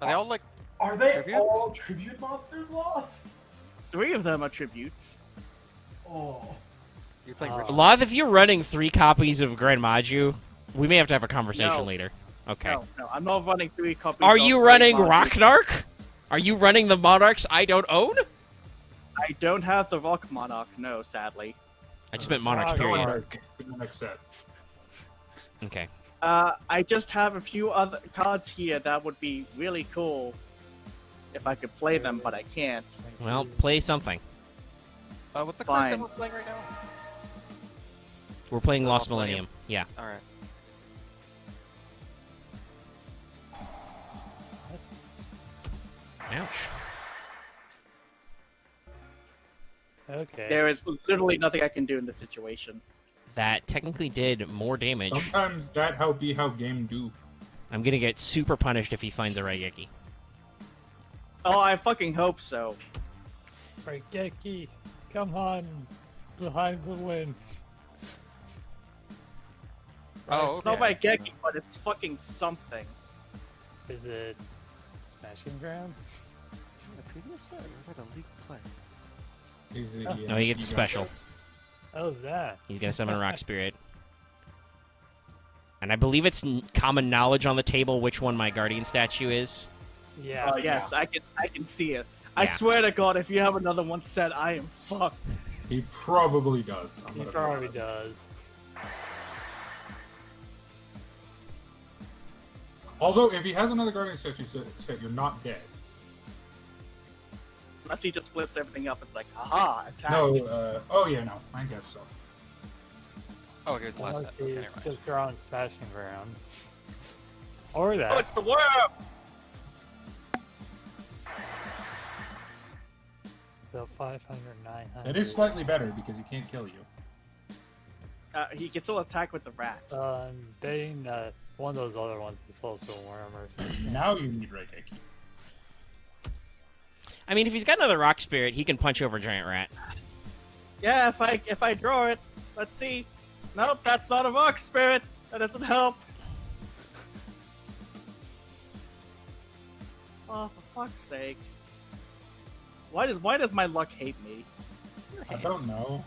they all like Are they Tributes? all tribute monsters, Loth? 3 of them are tributes. Oh. You're playing Rich. Loth, if you're running 3 copies of Grand Maju, we may have to have a conversation No. later. Okay. No, I'm not running 3 copies. Are of you Great running Monarch. Rocknark? Are you running the monarchs I don't own? I don't have the Rock Monarch, no, sadly. I just meant monarchs, Go period. on. In the next set. Okay. I just have a few other cards here that would be really cool if I could play them, but I can't. Well, play something. What's the card that Fine. we're playing right now? We're playing Lost Lost Millennium. Millennium. Yeah. All right. Ouch. Okay. There is literally nothing I can do in this situation. That technically did more damage. Sometimes that how be how game do. I'm gonna get super punished if he finds a Raigeki. Oh, I fucking hope so. Raigeki, come on, behind the wind. Oh, It's not okay. my Geki, but it's fucking something. Is it Smashing Ground? In the previous set, or was that a league play? No, he gets a special. How's that? He's gonna summon a Rock Spirit. And I believe it's common knowledge on the table which one my Guardian statue is. Yeah. Yes, I can see it. I Yeah. swear to God, if you have another one set, I am fucked. He probably does. I'm He gonna be probably honest. does. Although, if he has another Guardian statue set, you're not dead. Unless he just flips everything up, it's like, aha, attack. No, oh yeah, no, I guess so. Oh, okay, it was the last Unless set. Okay, he's never mind. just drawing Smashing Ground. Or Oh, that. it's the worm! So 500, 900. It is slightly better because he can't kill you. He gets all attack with the rats. Betting that one of those other ones is also a worm or something. Now you need Raigeki. I mean, if he's got another Rock Spirit, he can punch over Giant Rat. Yeah, if I draw it, let's see. Nope, that's not a rock spirit. That doesn't help. Oh, for fuck's sake! Why does my luck hate me? I don't know.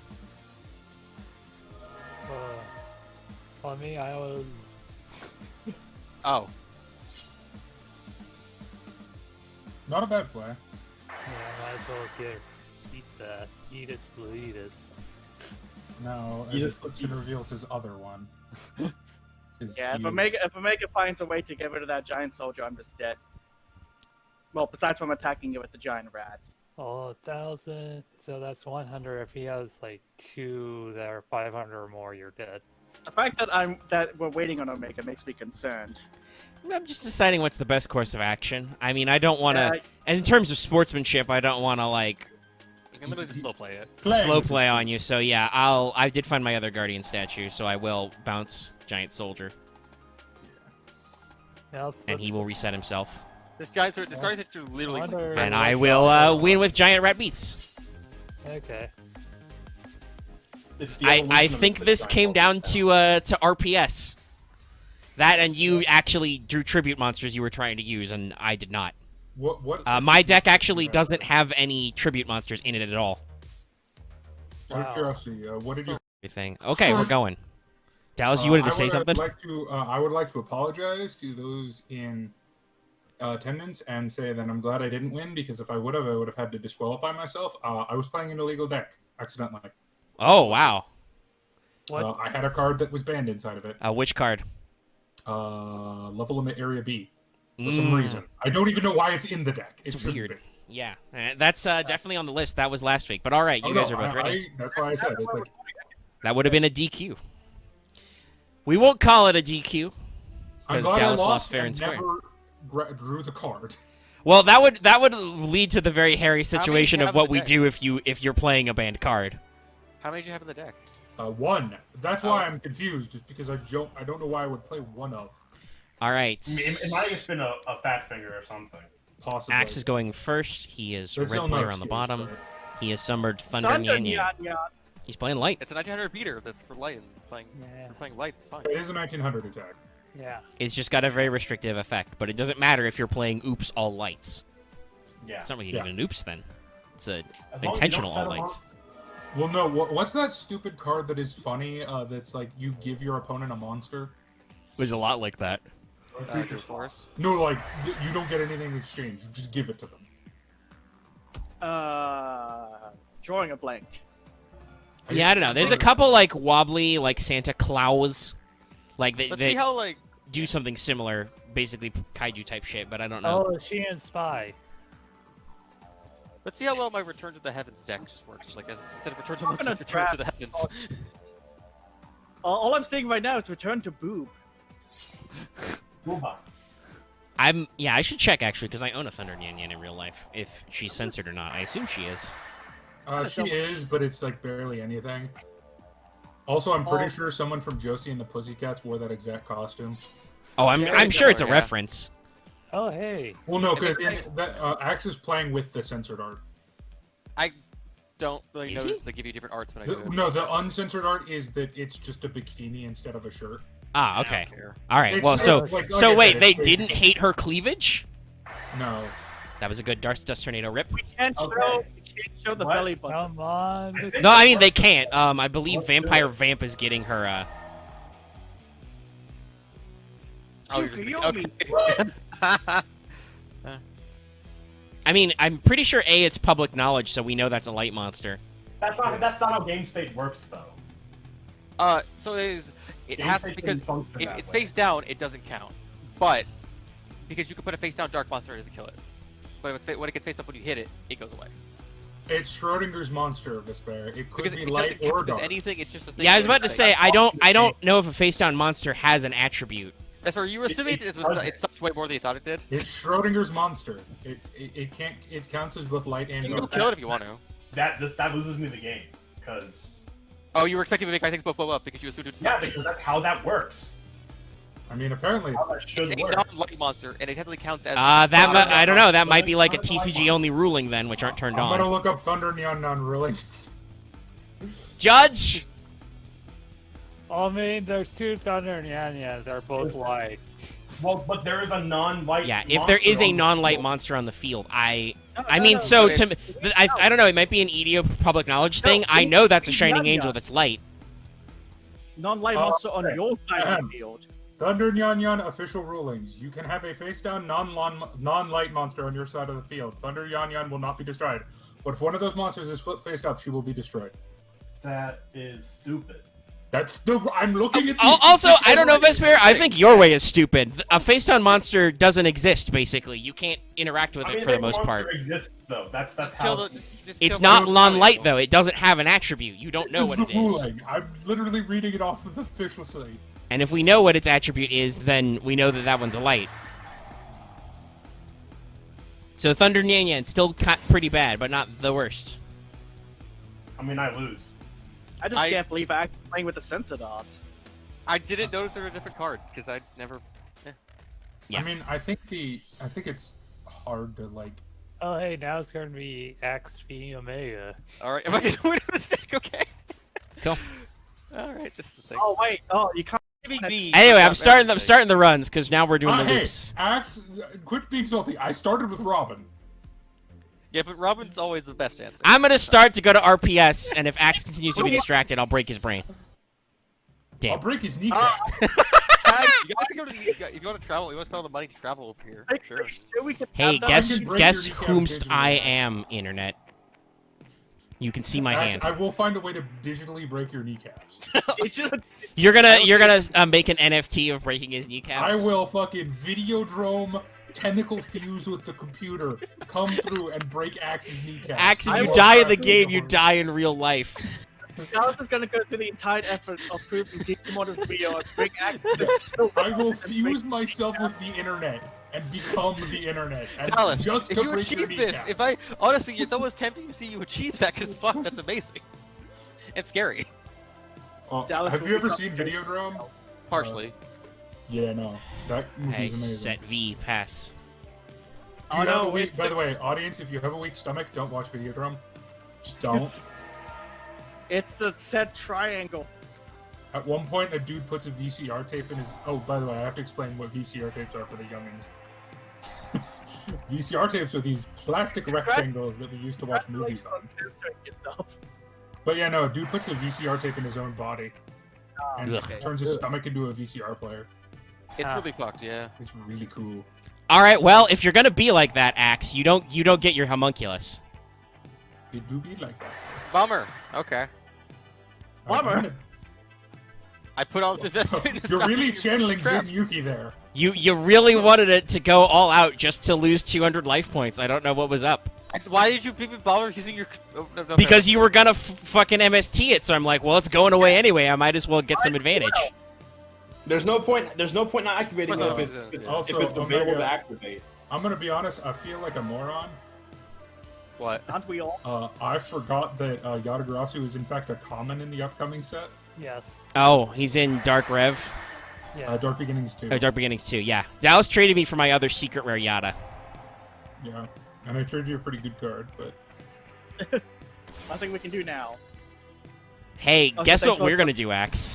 For me, I was. Oh, Not a bad play. Yeah, might as well eat the Eatus Bleedus. No, He as it just- flips and reveals his other one. 'Cause Yeah, he- if Omega finds a way to get rid of that giant soldier, I'm just dead. Well, besides from attacking it with the giant rats. Oh, 1,000. So that's 100. If he has like 2 that are 500 or more, you're dead. The fact that we're waiting on Omega makes me concerned. I'm just deciding what's the best course of action. I mean, I don't want to... Yeah, As in terms of sportsmanship, I don't want to, like, you can literally just slow play it. Playing slow with play it. on you. So, yeah, I did find my other Guardian statue, so I will bounce Giant Soldier. Yep, And he will reset himself. This Guardian statue literally. Wonder- And I will win with Giant Rat Beats. Okay. It's the I evolution of think the this giant came monster. down to RPS. That and you actually drew tribute monsters you were trying to use, and I did not. What? My deck actually doesn't have any tribute monsters in it at all. Out of Wow. curiosity, what did you? Everything. Okay, we're going. Dallas, you wanted to say something? I would like to apologize to those in attendance and say that I'm glad I didn't win because if I would have had to disqualify myself. I was playing an illegal deck accidentally. Oh, wow. What? I had a card that was banned inside of it. Which card? Level limit area B. For some Mm. reason. I don't even know why it's in the deck. It It's shouldn't weird. be. Yeah, that's definitely on the list. That was last week. But all right, you guys are both ready. That's why I said it's like That would have been a DQ. We won't call it a DQ. I'm Because glad Dallas I lost lost fair and and square. never drew the card. Well, that would lead to the very hairy situation do you of have in what the we deck? do if you're playing a banned card. How many do you have in the deck? One. That's why Oh. I'm confused. Just because I don't know why I would play one of. All right. I mean, it might have just been a fat finger or something. Possibly. Axe is going first. He is There's red still no player on the excuse, bottom. but- He has summoned Thunder Thunder Nyan Nyan. Nyan Nyan. He's playing light. It's a 1900 beater that's for light and playing. Yeah. For playing light, it's fine. It is a 1900 attack. Yeah. It's just got a very restrictive effect, but it doesn't matter if you're playing oops all lights. Yeah. It's not really Yeah. even an oops then. It's a As long as you intentional don't set all them lights. up- Well, no. What's that stupid card that is funny? That's like you give your opponent a monster. It was a lot like that. or Dual creature swap. Force. No, like you don't get anything in exchange. You just give it to them. Drawing a blank. Yeah, I don't know. There's a couple like wobbly, like Santa Claus, like But they see how like do something similar, basically kaiju type shit. But I don't know. Oh, she and Spy. But see how well my Return to the Heavens deck just works. Like instead of Return to I'm gonna Monkeys, Return to the draft- Heavens. All I'm seeing right now is return to boob. Booba. I should check actually because I own a Thunder Nyan Nyan in real life. If she's censored or not, I assume she is. She is, but it's like barely anything. Also, I'm pretty sure someone from Josie and the Pussycats wore that exact costume. Oh, I'm Yeah, I'm sure it's a yeah. reference. Oh, hey. Well, no, It because makes Axe is playing with the censored art. I don't really Is notice he? they give you different arts when I do it. No, the uncensored art is that it's just a bikini instead of a shirt. Ah, I don't okay. care. All right. It's- Well, it's so like I so said, wait, it's they basically- didn't hate her cleavage? No. That was a good Dust Tornado rip. We can't Okay. show the What? belly button. Come on. I this- think No, I it mean they works. can't. I believe Let's do Vampire it. Vamp is getting her. Oh, you're just Tsukuyomi. okay. I mean, I'm pretty sure it's public knowledge, so we know that's a light monster. That's not how game state works though. So it Game has to state because doesn't function if that it's way. face down, it doesn't count. But because you can put a face down dark monster, it doesn't kill it. But when it gets face up when you hit it, it goes away. It's Schrodinger's monster, Vespairr. It could Because be it light doesn't or count as dark. anything. It's just a thing. Yeah, I was where about to it's say like- I don't know if a face down monster has an attribute. That's where you were assuming it it sucked way more than you thought it did. It's Schrodinger's monster. It can't. It counts as both light and You can go dark. kill it if you want to. That loses me the game because Oh, you were expecting to make my things blow up because you assumed it was yeah, because that's how that works. I mean, apparently How it's. that should It's a work. non-light monster, and it technically counts as. I don't know. That might be like a TCG only ruling then, which aren't turned I'm gonna on. look up Thunder Neon non-rulings. Judge. I mean, there's two Thunder and Yan Yan. They're both light. Well, but there is a non-light. Yeah, if there is monster a on the non-light field. monster on the field, I No, mean, no, so but to it's- I don't know. It might be an EDO public knowledge No, thing. I know that's a it's Shining Yan Angel Yan. that's light. Non-light monster on your side of the field. Thunder Nyan Nyan official rulings. You can have a face-down non-light monster on your side of the field. Thunder Nyan Nyan will not be destroyed. But if one of those monsters is flip-faced up, she will be destroyed. That is stupid. That's the. I'm looking at the. Also, I don't know, Vespairr. I think your way is stupid. A face down monster doesn't exist. Basically, you can't interact with I it mean, for the the most monster part. Exists though. That's Just how. kill the- just It's kill not the- non-light though. It doesn't have an attribute. You don't know what it is. ruling. I'm literally reading it off of the official site. And if we know what its attribute is, then we know that that one's a light. So Thunder Nyan Yan still pretty bad, but not the worst. I mean, I lose. I just I- can't believe I'm playing with the censored art. I didn't notice there was a different card because I never. Yeah. I mean, I think it's hard to like. Oh, hey, now it's going to be X v Omega. All right, am I gonna win a mistake? Okay. Cool. All right, just the thing. Oh wait, oh you can't. Maybe B. Anyway, not I'm starting. bad I'm mistake. starting the runs because now we're doing the Hey, loops. Axe, quit being salty. I started with Robin. Yeah, but Robin's always the best answer. I'm gonna start to go to RPS, and if Axe continues to be distracted, I'll break his brain. I'll Damn. break his kneecap. You gotta go to the, if you want to travel, you want to spend all the money to travel over here. Sure. We can Hey, have that. guess can break guess your kneecaps whomst digitally. I am, internet. You can see my Axe, hand. I will find a way to digitally break your kneecaps. It should- You're gonna make an NFT of breaking his kneecaps. I will fucking Videodrome tentacle fuse with the computer, come through and break Axe's kneecaps. Axe, if I you will die in the try game, really you hard. die in real life. Dallas is gonna go through the entire effort of proving Digimon is real and bring access. I will fuse myself with the internet and become the internet. And Dallas, just if to you break your achieve this, kneecap. if I honestly, it's almost tempting to see you achieve that because fuck, that's amazing. It's scary, Dallas have will you ever become- seen Videodrome? partially. Yeah, no. That movie Hey, is amazing. set V, pass. Do you Oh, have no, a weak, it's by the- the way, audience, if you have a weak stomach, don't watch Videodrome. Just don't. It's the set triangle. At one point, a dude puts a VCR tape in his. Oh, by the way, I have to explain what VCR tapes are for the youngins. VCR tapes are these plastic rectangles that we used to watch movies on. Censoring yourself. But yeah, no, dude puts a VCR tape in his own body and Ugh. turns his stomach into a VCR player. It's really fucked, yeah. It's really cool. All right, well, if you're gonna be like that, Axe, you don't get your homunculus. It do be like that. Bummer. Okay. Bummer. I put all this investment into You're stuff really you channeling crap. Jin Yuki there. You really wanted it to go all out just to lose 200 life points. I don't know what was up. Why did you even bother using your... Oh, no, Because you were gonna fucking MST it, so I'm like, well, it's going away anyway. I might as well get some advantage. There's no point not activating it if it's Also, available Omega- to activate. I'm gonna be honest, I feel like a moron. What? Aren't we all? I forgot that Yatagarasu is in fact a common in the upcoming set. Yes. Oh, he's in Dark Rev. Yeah. Dark Beginnings 2. Oh, Dark Beginnings 2, yeah. Dallas traded me for my other secret rare Yata. Yeah. And I traded you a pretty good card, but... Nothing we can do now. Hey, Okay, guess thanks what for we're the- gonna do, Axe?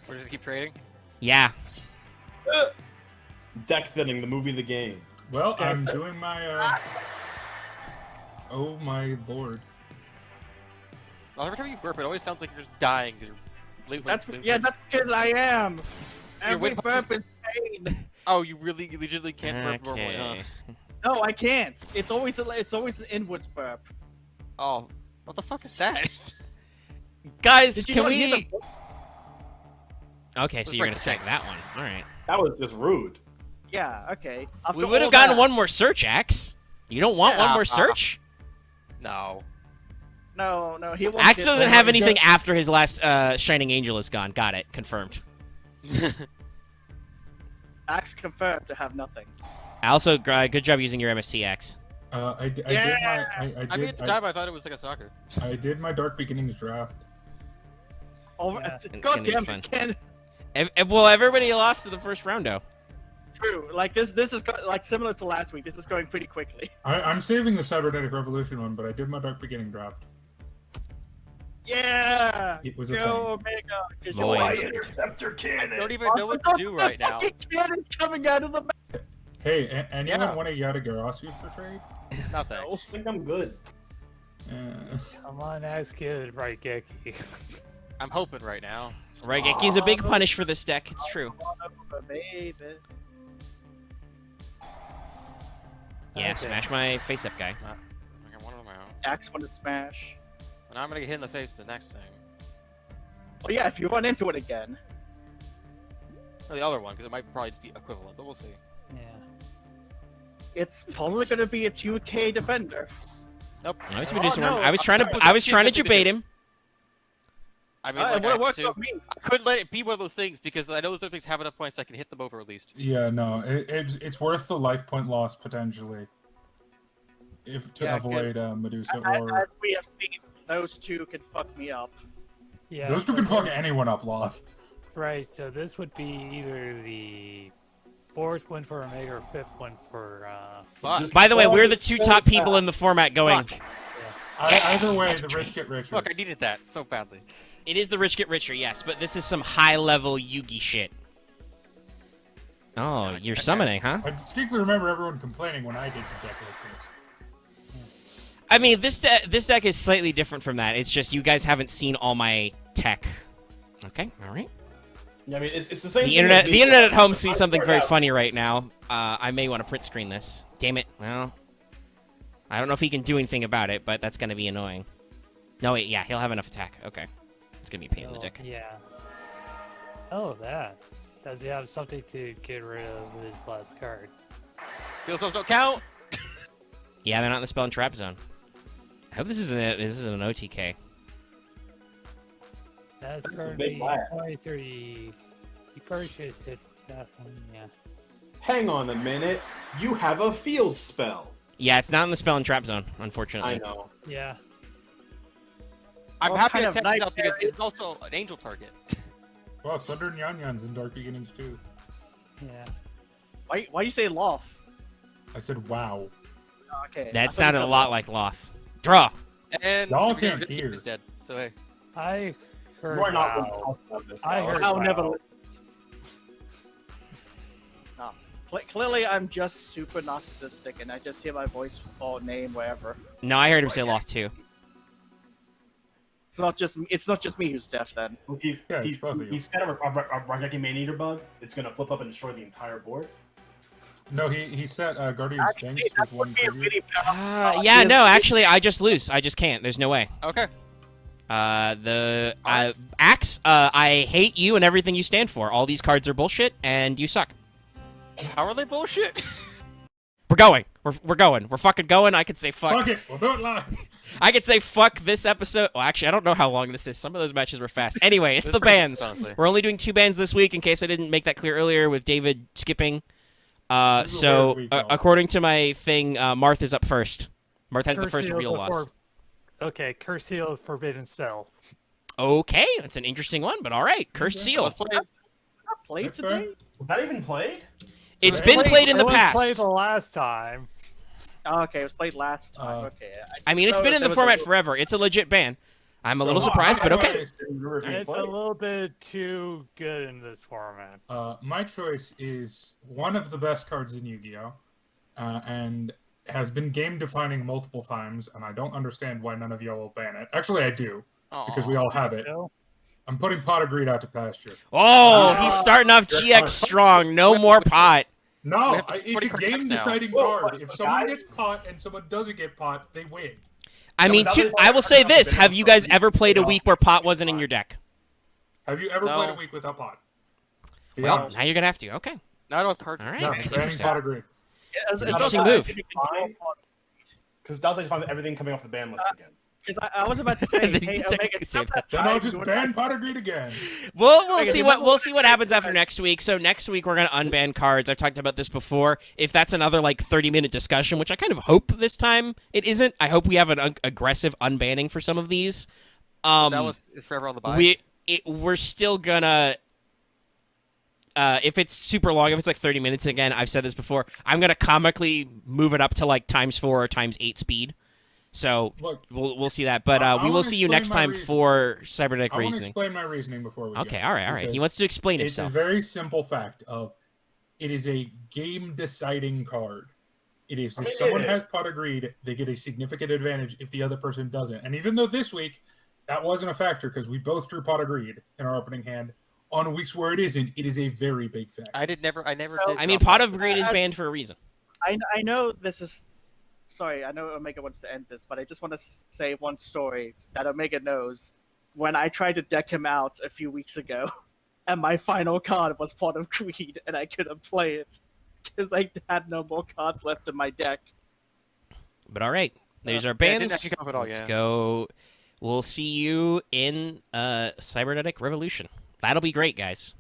We're just gonna keep trading? Yeah. Deck thinning, the movie, the game. Well, I'm doing my, Oh my lord. Well, every time you burp, it always sounds like you're just dying. That's because I am. Your Every wind burp is pain. Oh, you legitimately can't burp normally, huh? Okay. No, I can't. It's always an inwards burp. Oh, what the fuck is that? Guys, Did you can not hear we... the- Okay, so you're gonna seg that one. Alright. That was just rude. Yeah. Okay. We After would have all gotten that- one more search, Axe. You don't want one Yeah. more search? No. No, he won't. Axe get doesn't that. have anything after his last Shining Angel is gone. Got it. Confirmed. Axe confirmed to have nothing. Also, good job using your MST, Axe. I did I mean, at the time, I thought it was like a soccer. I did my Dark Beginnings draft. Oh, Yeah. It's God gonna be damn fun. it, Ken. Well, everybody lost to the first roundo. True. Like this is like similar to last week. This is going pretty quickly. I'm saving the Cybernetic Revolution one, but I did my Dark Beginning draft. Yeah. It was a Go thing. Omega. 'cause Boy. you're My right. interceptor I cannon. don't even know what to do right now. Fucking cannon's coming out of the mouth. Hey, anyone Yeah. want a Yatagarasu for trade? No I thanks. think I'm good. Come on, Axe, get it right, Geki. I'm hoping right now. Raigeki's a big punish for this deck. It's true. Baby. Yeah, Okay. smash my face-up guy. I got one of them out. Axe want to smash. And I'm gonna get hit in the face the next thing. Oh yeah, if you run into it again. Or the other one, because it might probably just be equivalent, but we'll see. Yeah. It's probably gonna be a 2K defender. Nope. I was, gonna do some- no, I was trying to debate him. I mean, It like, would have I, worked too. for me. I couldn't let it be one of those things because I know those other things have enough points I can hit them over at least. Yeah, no, it's worth the life point loss potentially, if to Yeah, avoid good. Medusa As, or as we have seen, those two could fuck me up. Yeah. those two so can fuck this- anyone up, Loth. Right, so this would be either the fourth one for Omega or fifth one for, Fuck. By the way, Well, we're the just two go top with people that. in the format going. Fuck. Either way, the rich get richer. Fuck, I needed that so badly. It is the rich get richer, yes, but this is some high-level Yugi shit. Oh, you're summoning, huh? I distinctly remember everyone complaining when I did the deck like this. I mean, this deck is slightly different from that. It's just you guys haven't seen all my tech. Okay, all right. Yeah, I mean, it's the same. The thing internet, with the me. internet at home sees I something figured very out- funny right now. I may want to print screen this. Damn it. Well, I don't know if he can do anything about it, but that's gonna be annoying. No, wait, yeah, he'll have enough attack. Okay, it's gonna be a pain in the dick. yeah. Oh, that. Does he have something to get rid of his last card? Field spells don't count! Yeah, they're not in the spell and trap zone. I hope this isn't an OTK. That's a going to big be laugh. 20, 30. You probably should hit that one, yeah. Hang on a minute. You have a field spell. Yeah, it's not in the spell and trap zone, unfortunately. I know. Yeah. I'm What happy kind to of check this out because nightmare it's also an angel target. Well, Thunder and Yan-Yan's in Dark Beginnings too. Yeah. Why you say Loth? I said, wow. Oh, okay. I That thought sounded you a said lot Loth. like Loth. Draw. And Y'all your can't good hear. is dead. So hey. I heard You are not going to wow. talk about this. I though. heard I'll never wow. listen. No. Clearly, I'm just super narcissistic, and I just hear my voice or name wherever. No, I heard him say Loth too. It's not just me who's deaf then. He's both of you. set a Rangeki Man-Eater bug. It's gonna flip up and destroy the entire board. No, he set Guardian's Fangs with one tribute. Yeah, no, actually, I just lose. I just can't. There's no way. Okay. Axe, I hate you and everything you stand for. All these cards are bullshit, and you suck. How are they bullshit? We're going. We're going. We're fucking going. I could say fuck. Fuck it, we'll do it live. I could say fuck this episode. Well, actually, I don't know how long this is. Some of those matches were fast. Anyway, it's This the is pretty bans. good, honestly. We're only doing 2 bans this week, in case I didn't make that clear earlier with David skipping. This is a So, weird week, though. according to my thing, Marth is up first. Marth has the Curse first Seal real before- loss. Okay, Curse Seal Forbidden Spell. Okay, that's an interesting one, but all right. Cursed Seal. Let's play. Not played That's today. fair. Was that even played? It's been played in the It was past. played the last time. Oh, okay, it was played last time. Okay. I mean, it's So been in the there was format a- forever. It's a legit ban. I'm a little So, surprised, but okay. It's a little bit too good in this format. My choice is one of the best cards in Yu-Gi-Oh! And has been game-defining multiple times, and I don't understand why none of y'all will ban it. Actually, I do, because we all have it. No? I'm putting Pot of Greed out to pasture. Oh, he's starting off GX strong. No more pot. No, We have to it's a 40 cards now. game-deciding Whoa, card. If someone guys? gets Pot and someone doesn't get Pot, they win. I mean, I will say this. Have you guys ever played a week where pot wasn't in your deck? Have you ever No. played a week without Pot? Be Well, honest. now you're going to have to. Okay. Now I don't have cards. All right. No, That's banning interesting. Pot of Greed. It's Interesting okay. move. You can control part- Because Dazai's found everything coming off the ban list again. Because I was about to say, You hey, technically Omega, say stop that. that Then I'll time just doing ban that. Pot of Greed again. We'll Okay, see what happens after next week. So next week we're gonna unban cards. I've talked about this before. If that's another like 30-minute discussion, which I kind of hope this time it isn't. I hope we have an aggressive unbanning for some of these. It's forever on the buy. We're still gonna. If it's super long, if it's like 30 minutes again, I've said this before. I'm gonna comically move it up to like ×4 or ×8 speed. So Look, we'll see that. But I we will wanna see you explain next my time reason. for Cybernetic I want to reasoning. explain my reasoning before we Okay, go. all right. Okay. He wants to explain It's a himself. very simple fact of it is a game-deciding card. It is if someone has Pot of Greed, they get a significant advantage if the other person doesn't. And even though this week that wasn't a factor because we both drew Pot of Greed in our opening hand, on weeks where it isn't, it is a very big factor. I never Well, did. I mean, draw Pot of Greed is banned for a reason. I know this is. Sorry, I know Omega wants to end this, but I just want to say one story that Omega knows. When I tried to deck him out a few weeks ago, and my final card was Pot of Greed, and I couldn't play it because I had no more cards left in my deck. But all right, there's our Yeah, it didn't bans. actually come up at all, Let's yeah. go. We'll see you in Cybernetic Revolution. That'll be great, guys.